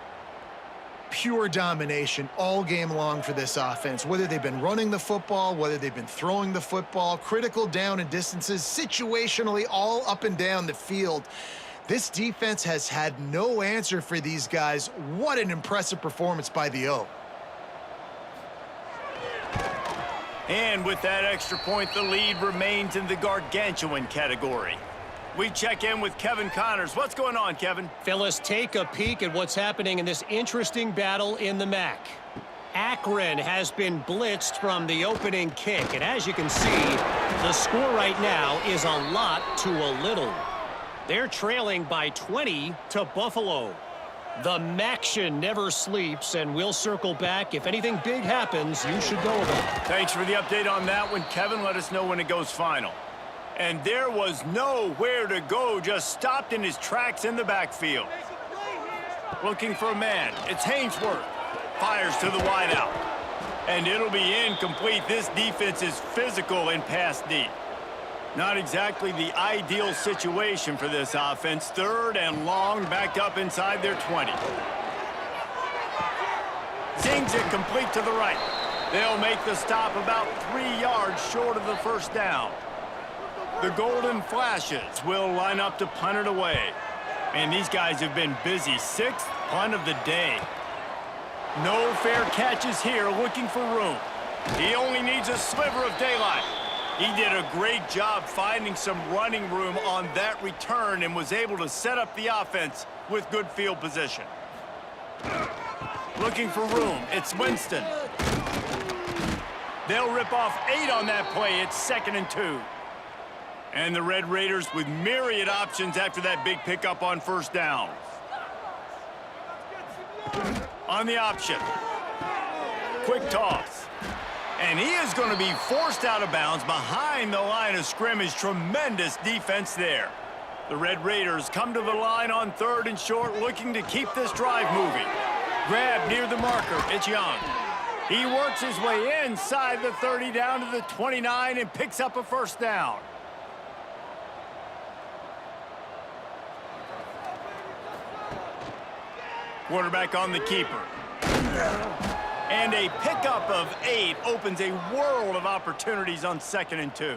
pure domination all game long for this offense, whether they've been running the football, whether they've been throwing the football, critical down and distances, situationally all up and down the field. This defense has had no answer for these guys. What an impressive performance by the O.
And with that extra point, the lead remains in the gargantuan category. We check in with Kevin Connors. What's going on, Kevin?
Phyllis, take a peek at what's happening in this interesting battle in the MAC. Akron has been blitzed from the opening kick, and as you can see, the score right now is a lot to a little. They're trailing by 20 to Buffalo. The Maction never sleeps, and we'll circle back. If anything big happens, you should know about it.
Thanks for the update on that one, Kevin. Let us know when it goes final. And there was nowhere to go, just stopped in his tracks in the backfield. Looking for a man. It's Hainsworth. Fires to the wideout. And it'll be incomplete. This defense is physical and pass deep. Not exactly the ideal situation for this offense. 3rd and long, backed up inside their 20. Zings it complete to the right. They'll make the stop about 3 yards short of the first down. The Golden Flashes will line up to punt it away. And these guys have been busy. 6th punt of the day. No fair catches here, looking for room. He only needs a sliver of daylight. He did a great job finding some running room on that return and was able to set up the offense with good field position. Looking for room. It's Winston. They'll rip off 8 on that play. It's 2nd and 2. And the Red Raiders with myriad options after that big pickup on first down. On the option. Quick toss. And he is going to be forced out of bounds behind the line of scrimmage. Tremendous defense there. The Red Raiders come to the line on 3rd and short, looking to keep this drive moving. Grab near the marker. It's Young. He works his way inside the 30 down to the 29 and picks up a first down. Quarterback on the keeper. And a pickup of 8 opens a world of opportunities on 2nd and 2.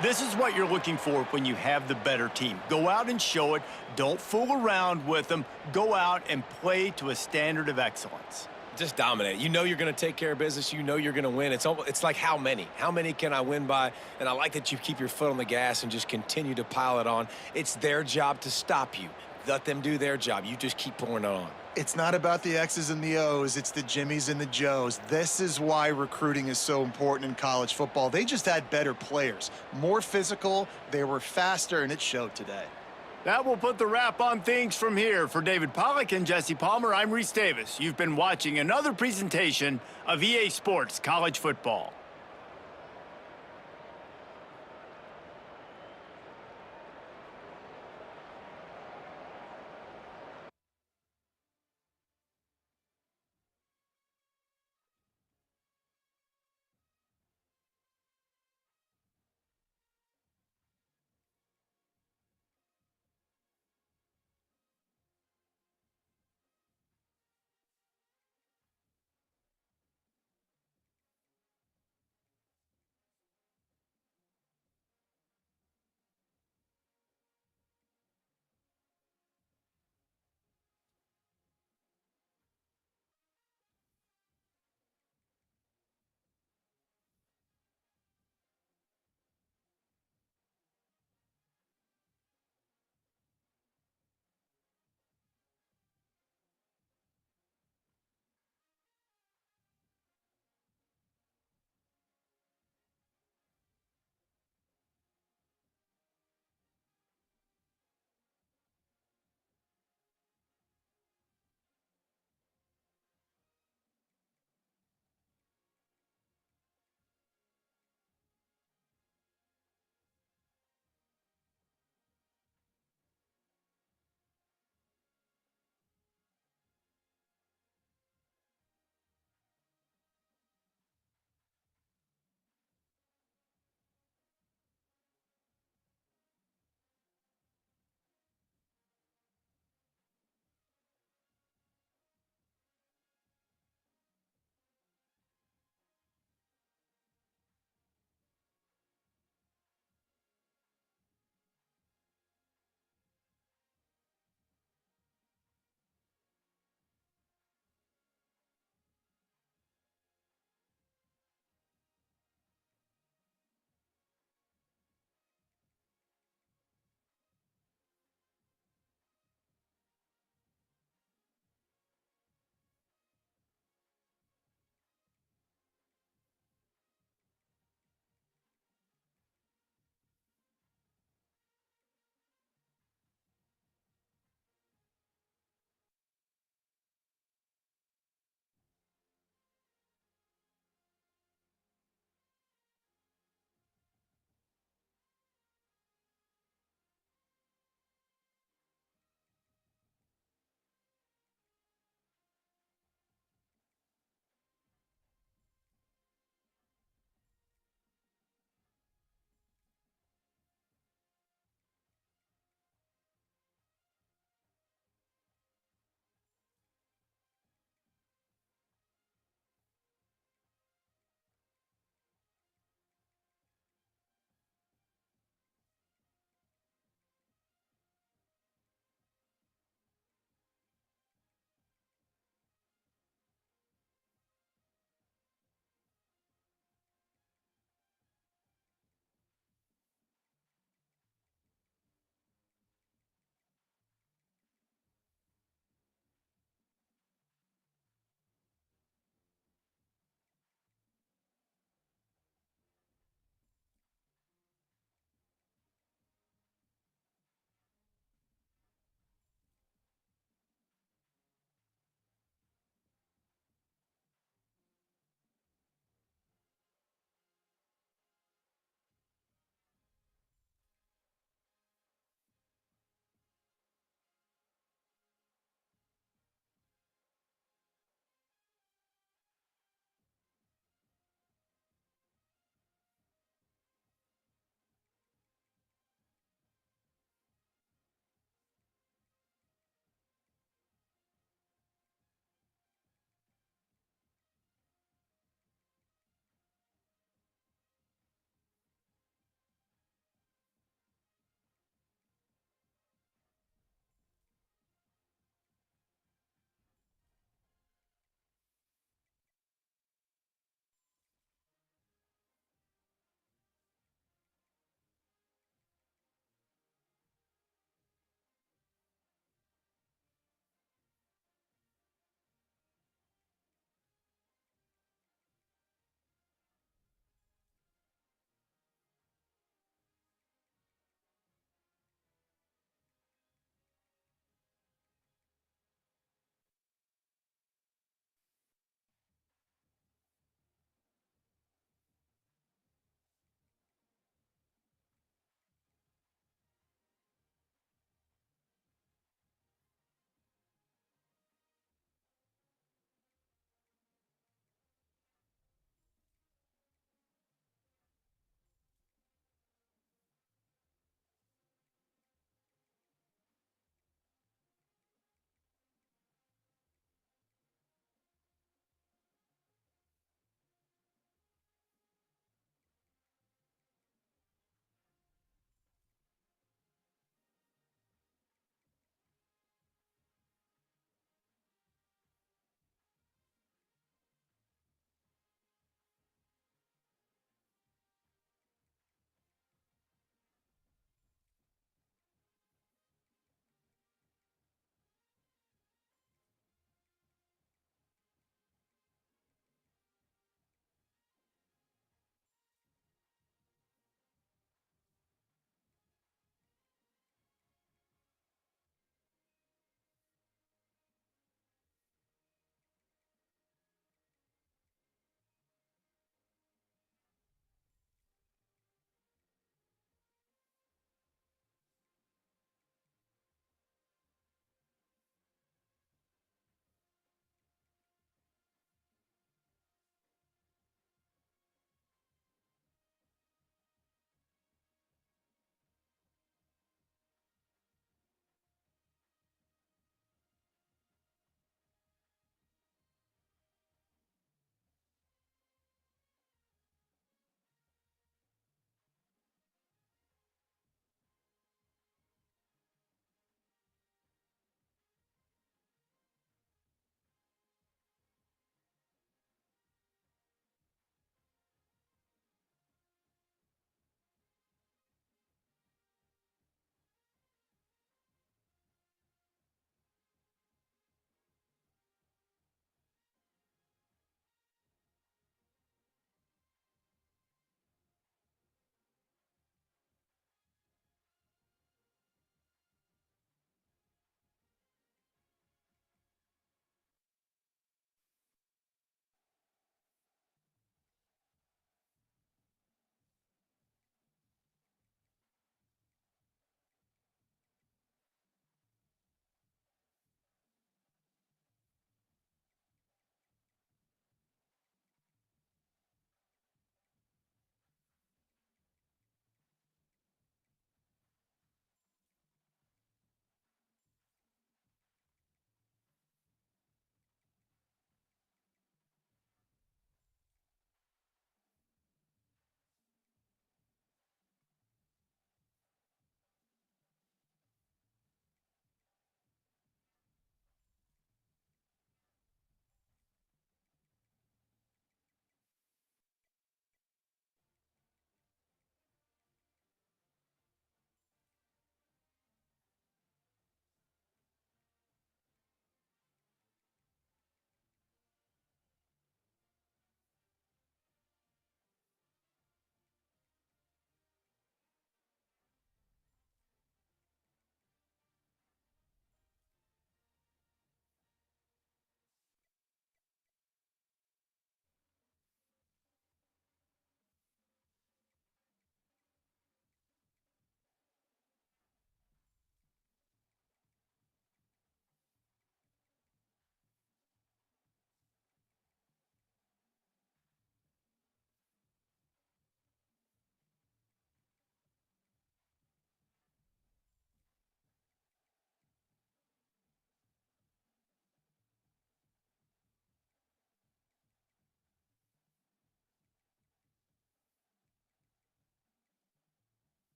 This is what you're looking for when you have the better team. Go out and show it. Don't fool around with them. Go out and play to a standard of excellence.
Just dominate. You know you're going to take care of business. You know you're going to win. It's like how many? How many can I win by? And I like that you keep your foot on the gas and just continue to pile it on. It's their job to stop you. Let them do their job. You just keep pouring it on.
It's not about the X's and the O's. It's the Jimmies and the Joes. This is why recruiting is so important in college football. They just had better players, more physical, they were faster, and it showed today.
That will put the wrap on things from here. For David Pollack and Jesse Palmer, I'm Reese Davis. You've been watching another presentation of EA Sports College Football.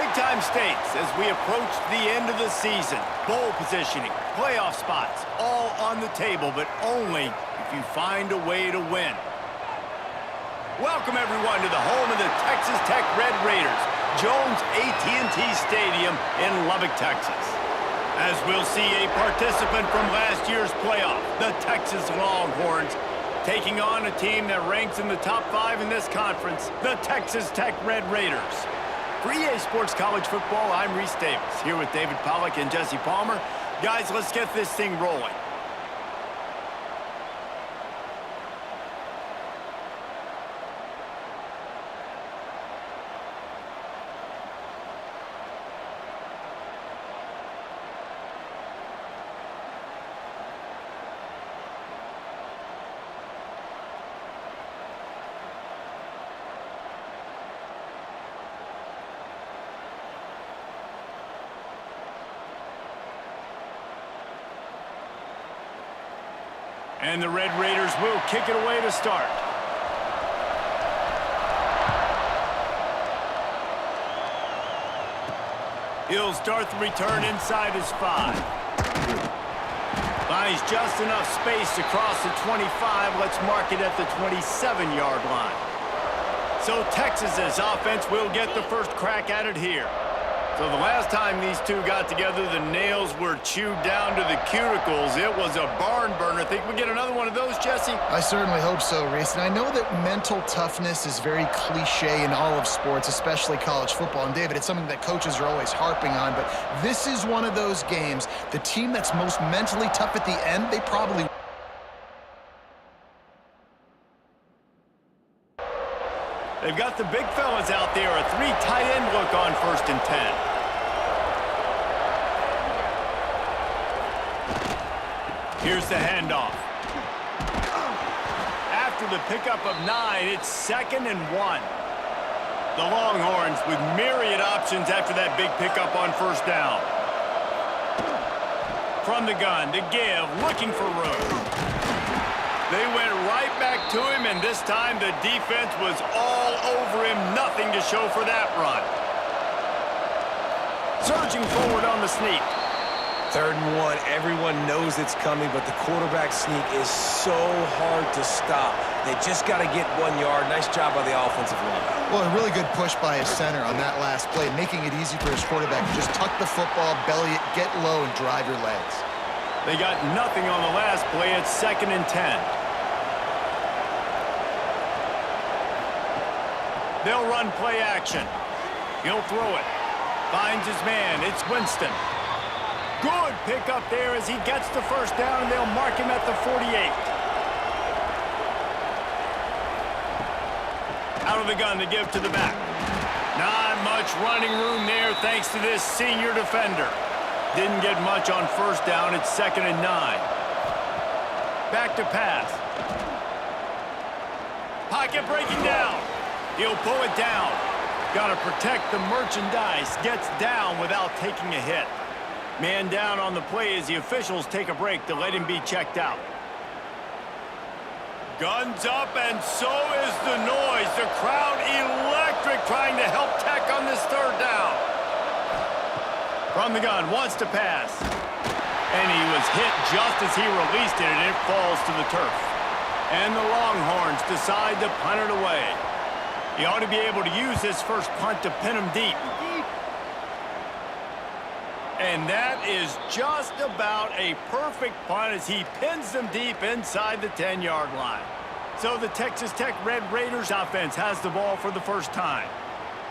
Big-time stakes as we approach the end of the season. Bowl positioning, playoff spots, all on the table, but only if you find a way to win. Welcome, everyone, to the home of the Texas Tech Red Raiders, Jones AT&T Stadium in Lubbock, Texas. As we'll see a participant from last year's playoff, the Texas Longhorns, taking on a team that ranks in the top 5 in this conference, the Texas Tech Red Raiders. For EA Sports College Football, I'm Reese Davis, here with David Pollack and Jesse Palmer. Guys, let's get this thing rolling. And the Red Raiders will kick it away to start. He'll start the return inside his 5. Finds just enough space across the 25. Let's mark it at the 27-yard line. So Texas's offense will get the first crack at it here. So the last time these two got together, the nails were chewed down to the cuticles. It was a barn burner. Think we get another one of those, Jesse?
I certainly hope so, Reese. And I know that mental toughness is very cliche in all of sports, especially college football. And, David, it's something that coaches are always harping on. But this is one of those games. The team that's most mentally tough at the end, they probably...
They've got the big fellas out there. A 3 tight end look on 1st and 10. Here's the handoff. After the pickup of 9, it's 2nd and 1. The Longhorns with myriad options after that big pickup on 1st down. From the gun to give, looking for room. They went right back to him, and this time the defense was all over him. Nothing to show for that run. Surging forward on the sneak.
3rd and 1. Everyone knows it's coming, but the quarterback sneak is so hard to stop. They just got to get 1 yard. Nice job by the offensive line.
Well, a really good push by his center on that last play, making it easy for his quarterback to just tuck the football, belly it, get low, and drive your legs.
They got nothing on the last play. It's 2nd and 10. They'll run play action. He'll throw it. Finds his man. It's Winston. Good pickup there as he gets the 1st down, and they'll mark him at the 48. Out of the gun to give to the back. Not much running room there thanks to this senior defender. Didn't get much on 1st down. It's 2nd and 9. Back to pass. Pocket breaking down. He'll pull it down. Got to protect the merchandise. Gets down without taking a hit. Man down on the play as the officials take a break to let him be checked out. Guns up, and so is the noise. The crowd electric trying to help Tech on this 3rd down. From the gun, wants to pass. And he was hit just as he released it, and it falls to the turf. And the Longhorns decide to punt it away. He ought to be able to use his first punt to pin him deep. And that is just about a perfect punt as he pins them deep inside the 10-yard line. So the Texas Tech Red Raiders offense has the ball for the first time.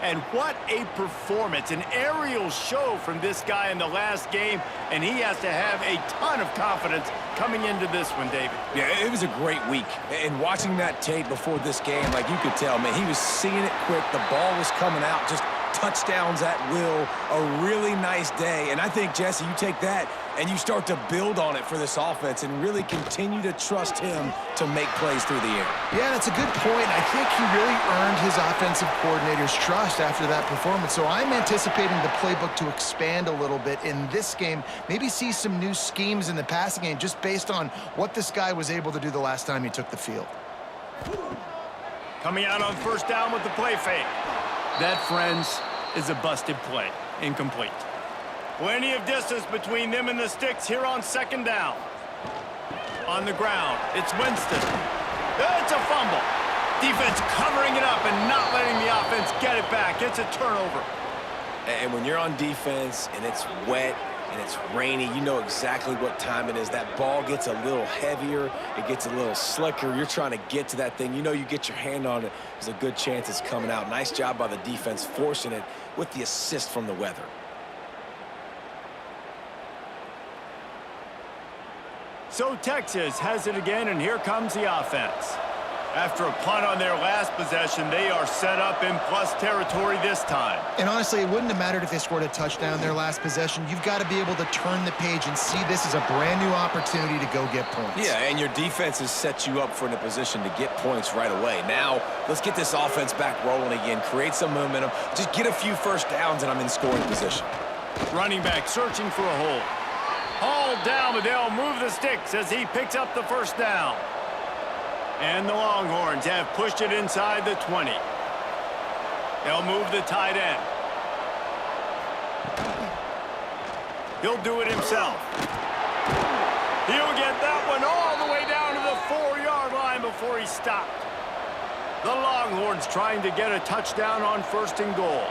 And what a performance, an aerial show from this guy in the last game, and he has to have a ton of confidence coming into this one, David.
Yeah, it was a great week. And watching that tape before this game, like you could tell, man, he was seeing it quick. The ball was coming out, just touchdowns at will. A really nice day. And I think, Jesse, you take that and you start to build on it for this offense and really continue to trust him to make plays through the air.
Yeah, that's a good point. I think he really earned his offensive coordinator's trust after that performance. So I'm anticipating the playbook to expand a little bit in this game, maybe see some new schemes in the passing game just based on what this guy was able to do the last time he took the field.
Coming out on 1st down with the play fake. That, friends, is a busted play. Incomplete. Plenty of distance between them and the sticks here on second down. On the ground, it's Winston. It's a fumble. Defense covering it up and not letting the offense get it back. It's a turnover.
And when you're on defense and it's wet and it's rainy, you know exactly what time it is. That ball gets a little heavier. It gets a little slicker. You're trying to get to that thing. You know you get your hand on it. There's a good chance it's coming out. Nice job by the defense forcing it with the assist from the weather.
So Texas has it again, and here comes the offense. After a punt on their last possession, they are set up in plus territory this time.
And honestly, it wouldn't have mattered if they scored a touchdown their last possession. You've got to be able to turn the page and see this as a brand new opportunity to go get points.
Yeah, and your defense has set you up for in a position to get points right away. Now, let's get this offense back rolling again, create some momentum, just get a few first downs, and I'm in scoring position.
Running back searching for a hole. Hauled down, but they'll move the sticks as he picks up the first down. And the Longhorns have pushed it inside the 20. They'll move the tight end. He'll do it himself. He'll get that one all the way down to the 4-yard line before he stopped. The Longhorns trying to get a touchdown on first and goal.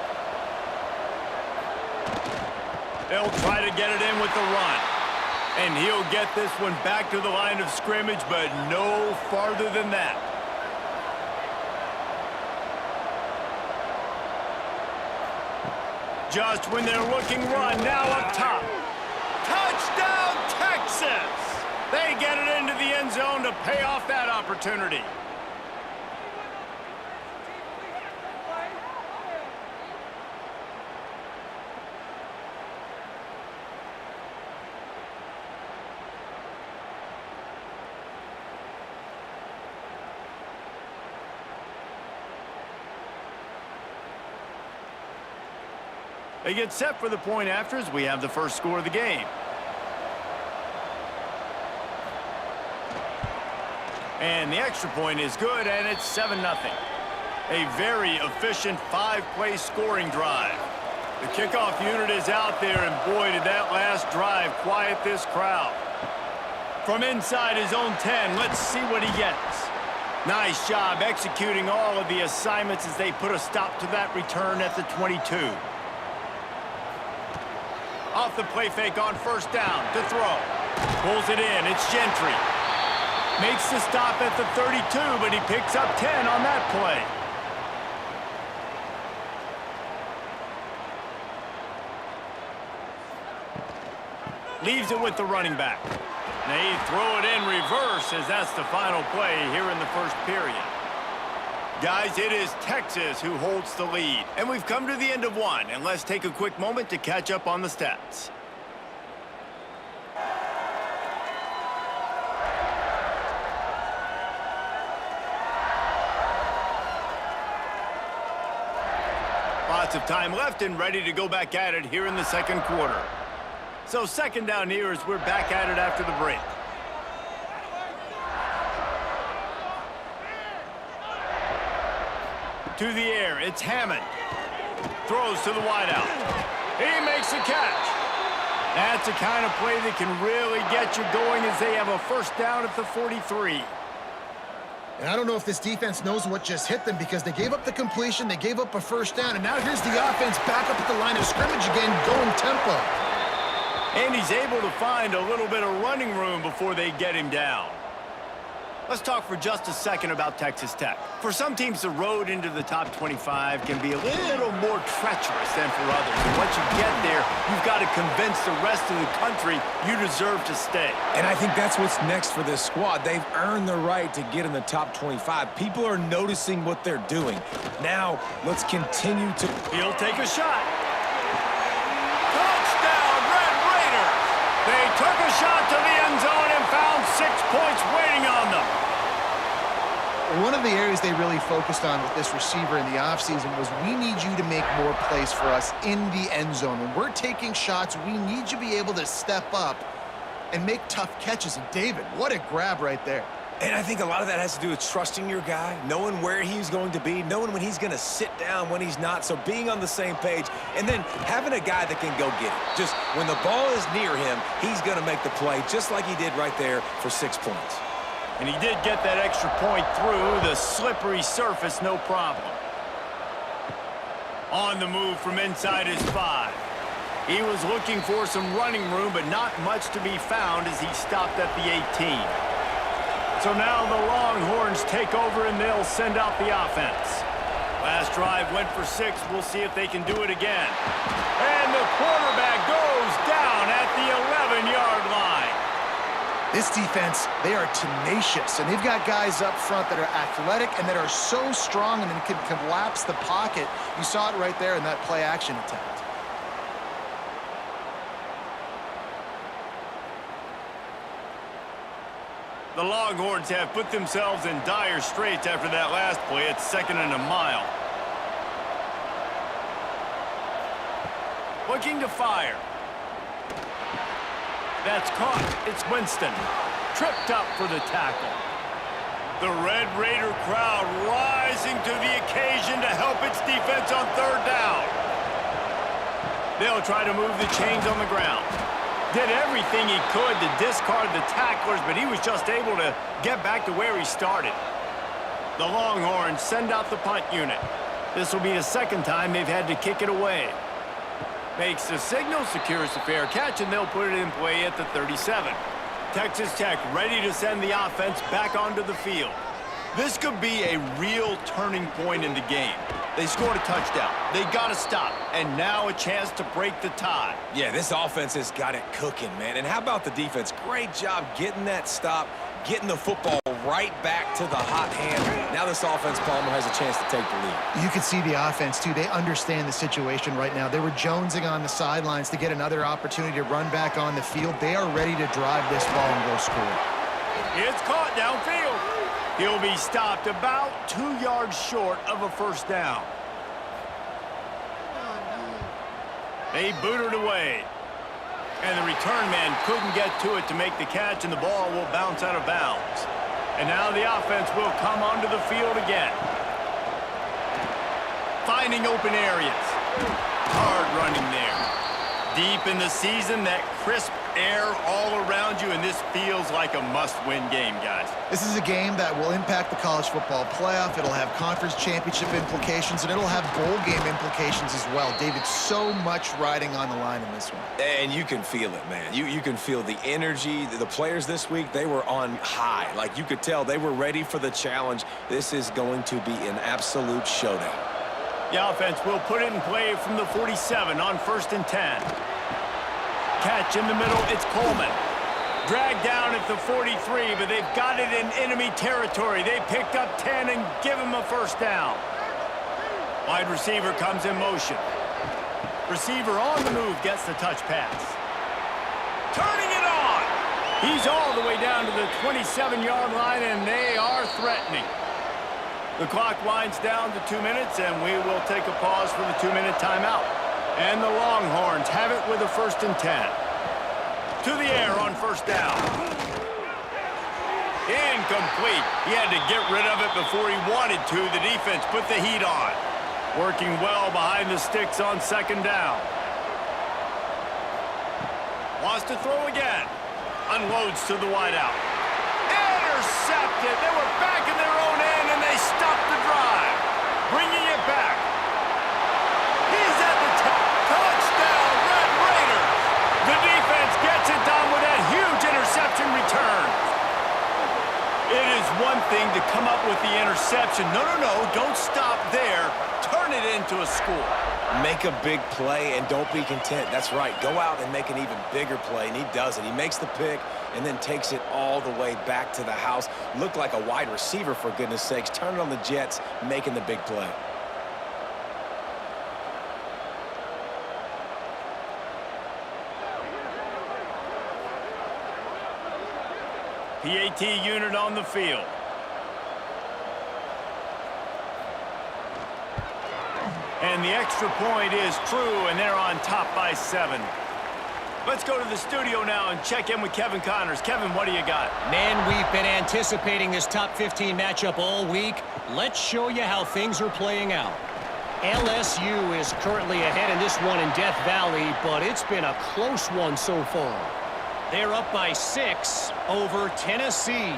They'll try to get it in with the run. And he'll get this one back to the line of scrimmage, but no farther than that. Just when they're looking run, now up top. Touchdown, Texas! They get it into the end zone to pay off that opportunity. They get set for the point after as we have the first score of the game. And the extra point is good, and it's 7-0. A very efficient 5-play scoring drive. The kickoff unit is out there, and boy, did that last drive quiet this crowd. From inside his own 10, let's see what he gets. Nice job executing all of the assignments as they put a stop to that return at the 22. Off the play fake on first down to throw. Pulls it in. It's Gentry. Makes the stop at the 32, but he picks up 10 on that play. Leaves it with the running back. They throw it in reverse as that's the final play here in the first period. Guys, it is Texas who holds the lead. And we've come to the end of one. And let's take a quick moment to catch up on the stats. Lots of time left and ready to go back at it here in the second quarter. So second down here as we're back at it after the break. To the air, it's Hammond. Throws to the wideout. He makes the catch. That's the kind of play that can really get you going as they have a first down at the 43.
And I don't know if this defense knows what just hit them because they gave up the completion, they gave up a first down, and now here's the offense back up at the line of scrimmage again, going tempo.
And he's able to find a little bit of running room before they get him down. Let's talk for just a second about Texas Tech. For some teams, the road into the top 25 can be a little more treacherous than for others. And once you get there, you've got to convince the rest of the country you deserve to stay.
And I think that's what's next for this squad. They've earned the right to get in the top 25. People are noticing what they're doing. Now, let's continue to...
He'll take a shot. Touchdown, Red Raiders! They took a shot to the end zone and found 6 points waiting on them.
One of the areas they really focused on with this receiver in the offseason was we need you to make more plays for us in the end zone. When we're taking shots, we need you to be able to step up and make tough catches. And David, what a grab right there.
And I think a lot of that has to do with trusting your guy, knowing where he's going to be, knowing when he's going to sit down, when he's not. So being on the same page, and then having a guy that can go get it. Just when the ball is near him, he's going to make the play, just like he did right there for 6 points.
And he did get that extra point through the slippery surface, no problem. On the move from inside his 5. He was looking for some running room, but not much to be found as he stopped at the 18. So now the Longhorns take over and they'll send out the offense. Last drive went for 6. We'll see if they can do it again. And the quarterback goes down at the 11-yard line.
This defense, they are tenacious, and they've got guys up front that are athletic and that are so strong and can collapse the pocket. You saw it right there in that play-action attempt.
The Longhorns have put themselves in dire straits after that last play. It's 2nd and a mile. Looking to fire. That's caught. It's Winston. Tripped up for the tackle. The Red Raider crowd rising to the occasion to help its defense on 3rd down. They'll try to move the chains on the ground. Did everything he could to discard the tacklers, but he was just able to get back to where he started. The Longhorns send out the punt unit. This will be the 2nd time they've had to kick it away. Makes the signal, secures the fair catch, and they'll put it in play at the 37. Texas Tech ready to send the offense back onto the field. This could be a real turning point in the game. They scored a touchdown. They got to stop. And now a chance to break the tie.
Yeah, this offense has got it cooking, man. And how about the defense? Great job getting that stop, getting the football right back to the hot hand. Now this offense, Palmer, has a chance to take the lead.
You can see the offense, too. They understand the situation right now. They were jonesing on the sidelines to get another opportunity to run back on the field. They are ready to drive this ball and go score.
It's caught downfield. He'll be stopped about 2 yards short of a 1st down. They boot it away. And the return man couldn't get to it to make the catch, and the ball will bounce out of bounds. And now the offense will come onto the field again. Finding open areas. Hard running there. Deep in the season, that crisp air all around you, and this feels like a must-win game, guys.
This is a game that will impact the college football playoff. It'll have conference championship implications, and it'll have bowl game implications as well. David, so much riding on the line in this one.
And you can feel it, man. You can feel the energy. The players this week, they were on high. Like, you could tell they were ready for the challenge. This is going to be an absolute showdown.
The offense will put it in play from the 47 on 1st and 10. Catch in the middle, it's Coleman. Dragged down at the 43, but they've got it in enemy territory. They picked up 10 and give him a 1st down. Wide receiver comes in motion. Receiver on the move gets the touch pass. Turning it on! He's all the way down to the 27-yard line, and they are threatening. The clock winds down to 2 minutes, and we will take a pause for the 2-minute timeout. And the Longhorns have it with a 1st and 10. To the air on 1st down. Incomplete. He had to get rid of it before he wanted to. The defense put the heat on. Working well behind the sticks on 2nd down. Wants to throw again. Unloads to the wideout. Intercepted. They were back in their own end, and they stopped the drive. Bringing it back. He's at the top. Touchdown, Red Raiders. The defense gets it done with that huge interception return. It is one thing to come up with the interception. No, don't stop there. Turn it into a score.
Make a big play and don't be content. That's right. Go out and make an even bigger play, and he does it. He makes the pick and then takes it all the way back to the house. Looked like a wide receiver, for goodness sakes. Turn it on the Jets, making the big play.
PAT unit on the field. And the extra point is true, and they're on top by 7. Let's go to the studio now and check in with Kevin Connors. Kevin, what do you got?
Man, we've been anticipating this top 15 matchup all week. Let's show you how things are playing out. LSU is currently ahead in this one in Death Valley, but it's been a close one so far. They're up by 6 over Tennessee.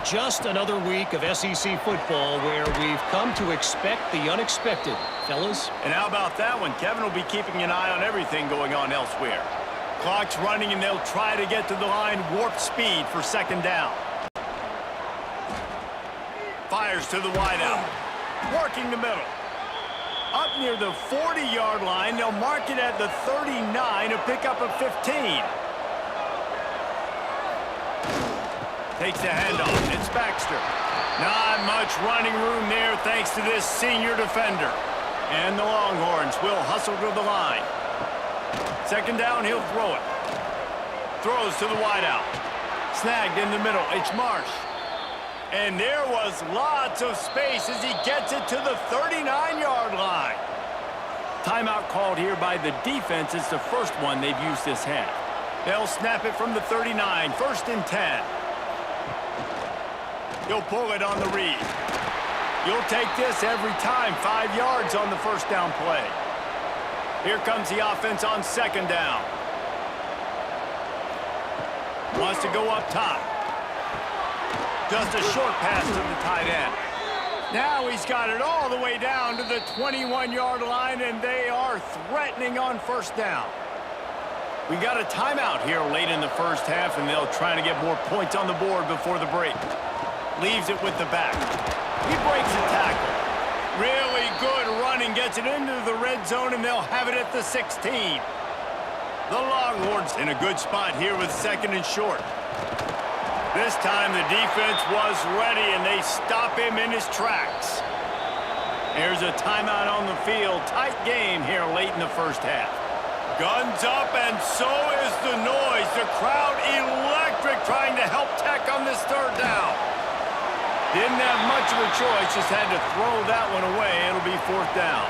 Just another week of SEC football where we've come to expect the unexpected, fellas.
And how about that one? Kevin will be keeping an eye on everything going on elsewhere. Clock's running, and they'll try to get to the line warp speed for second down. Fires to the wideout. Working the middle. Up near the 40-yard line, they'll mark it at the 39 to pick up a 15. Takes the handoff. It's Baxter. Not much running room there thanks to this senior defender. And the Longhorns will hustle to the line. Second down, he'll throw it. Throws to the wideout. Snagged in the middle. It's Marsh. And there was lots of space as he gets it to the 39-yard line. Timeout called here by the defense. It's the first one they've used this half. They'll snap it from the 39. First and 10. He'll pull it on the read. You'll take this every time. 5 yards on the first down play. Here comes the offense on second down. Wants to go up top. Just a short pass to the tight end. Now he's got it all the way down to the 21-yard line, and they are threatening on first down. We got a timeout here late in the first half, and they'll try to get more points on the board before the break. Leaves it with the back. He breaks a tackle. Really good running, gets it into the red zone, and they'll have it at the 16. The Longhorns in a good spot here with second and short. This time the defense was ready, and they stop him in his tracks. There's a timeout on the field. Tight game here late in the first half. Guns up, and so is the noise. The crowd electric trying to help Tech on this third down. Didn't have much of a choice, just had to throw that one away. It'll be fourth down.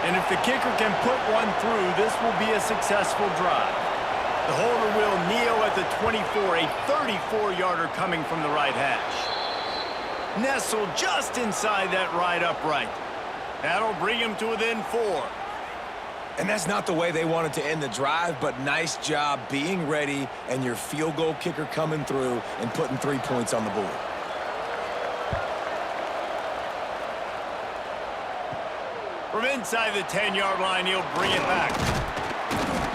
And if the kicker can put one through, this will be a successful drive. The holder will kneel at the 24, a 34-yarder coming from the right hash. Nestled just inside that right upright. That'll bring him to within 4.
And that's not the way they wanted to end the drive, but nice job being ready and your field goal kicker coming through and putting 3 points on the board.
From inside the 10-yard line, he'll bring it back.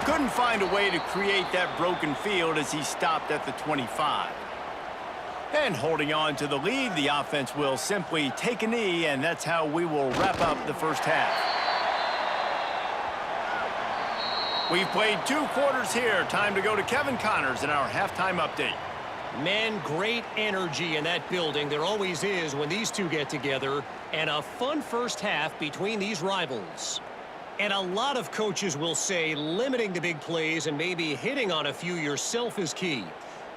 Couldn't find a way to create that broken field as he stopped at the 25. And holding on to the lead, the offense will simply take a knee, and that's how we will wrap up the first half. We've played 2 quarters here. Time to go to Kevin Connors in our halftime update.
Man, great energy in that building. There always is when these two get together. And a fun first half between these rivals. And a lot of coaches will say limiting the big plays and maybe hitting on a few yourself is key.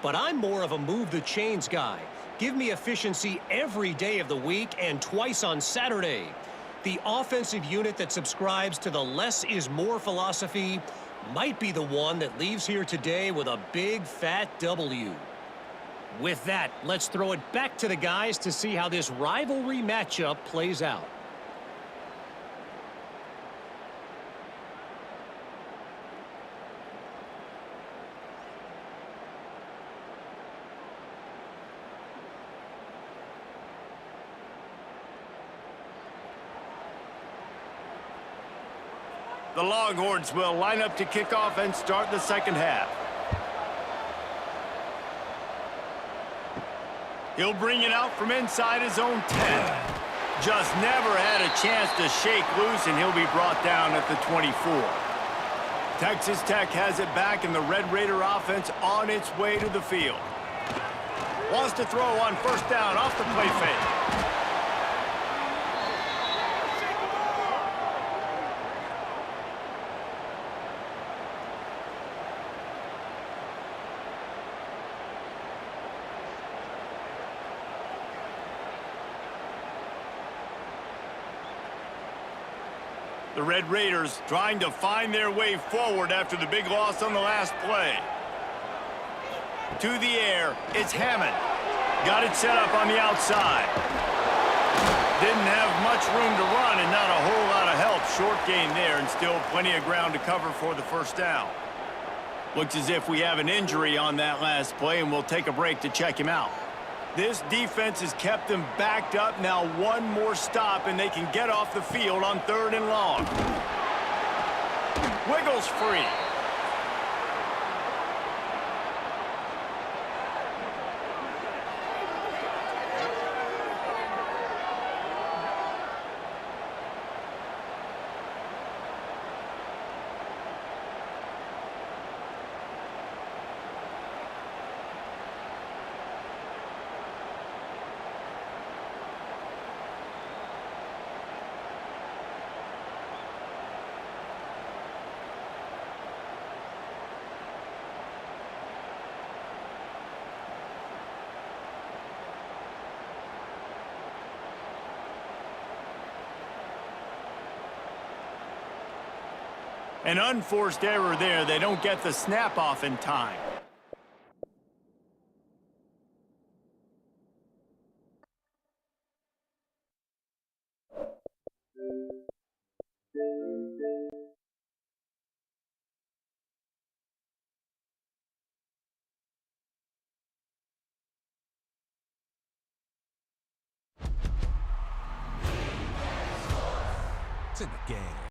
But I'm more of a move the chains guy. Give me efficiency every day of the week and twice on Saturday. The offensive unit that subscribes to the less is more philosophy might be the one that leaves here today with a big fat W. With that, let's throw it back to the guys to see how this rivalry matchup plays out.
The Longhorns will line up to kick off and start the second half. He'll bring it out from inside his own 10. Just never had a chance to shake loose, and he'll be brought down at the 24. Texas Tech has it back, and the Red Raider offense on its way to the field. Wants to throw on first down off the play fake. The Red Raiders trying to find their way forward after the big loss on the last play. To the air, it's Hammond. Got it set up on the outside. Didn't have much room to run and not a whole lot of help. Short gain there and still plenty of ground to cover for the first down. Looks as if we have an injury on that last play, and we'll take a break to check him out. This defense has kept them backed up. Now one more stop, and they can get off the field on 3rd and long. Wiggles free. An unforced error there. They don't get the snap off in time.
It's in the game.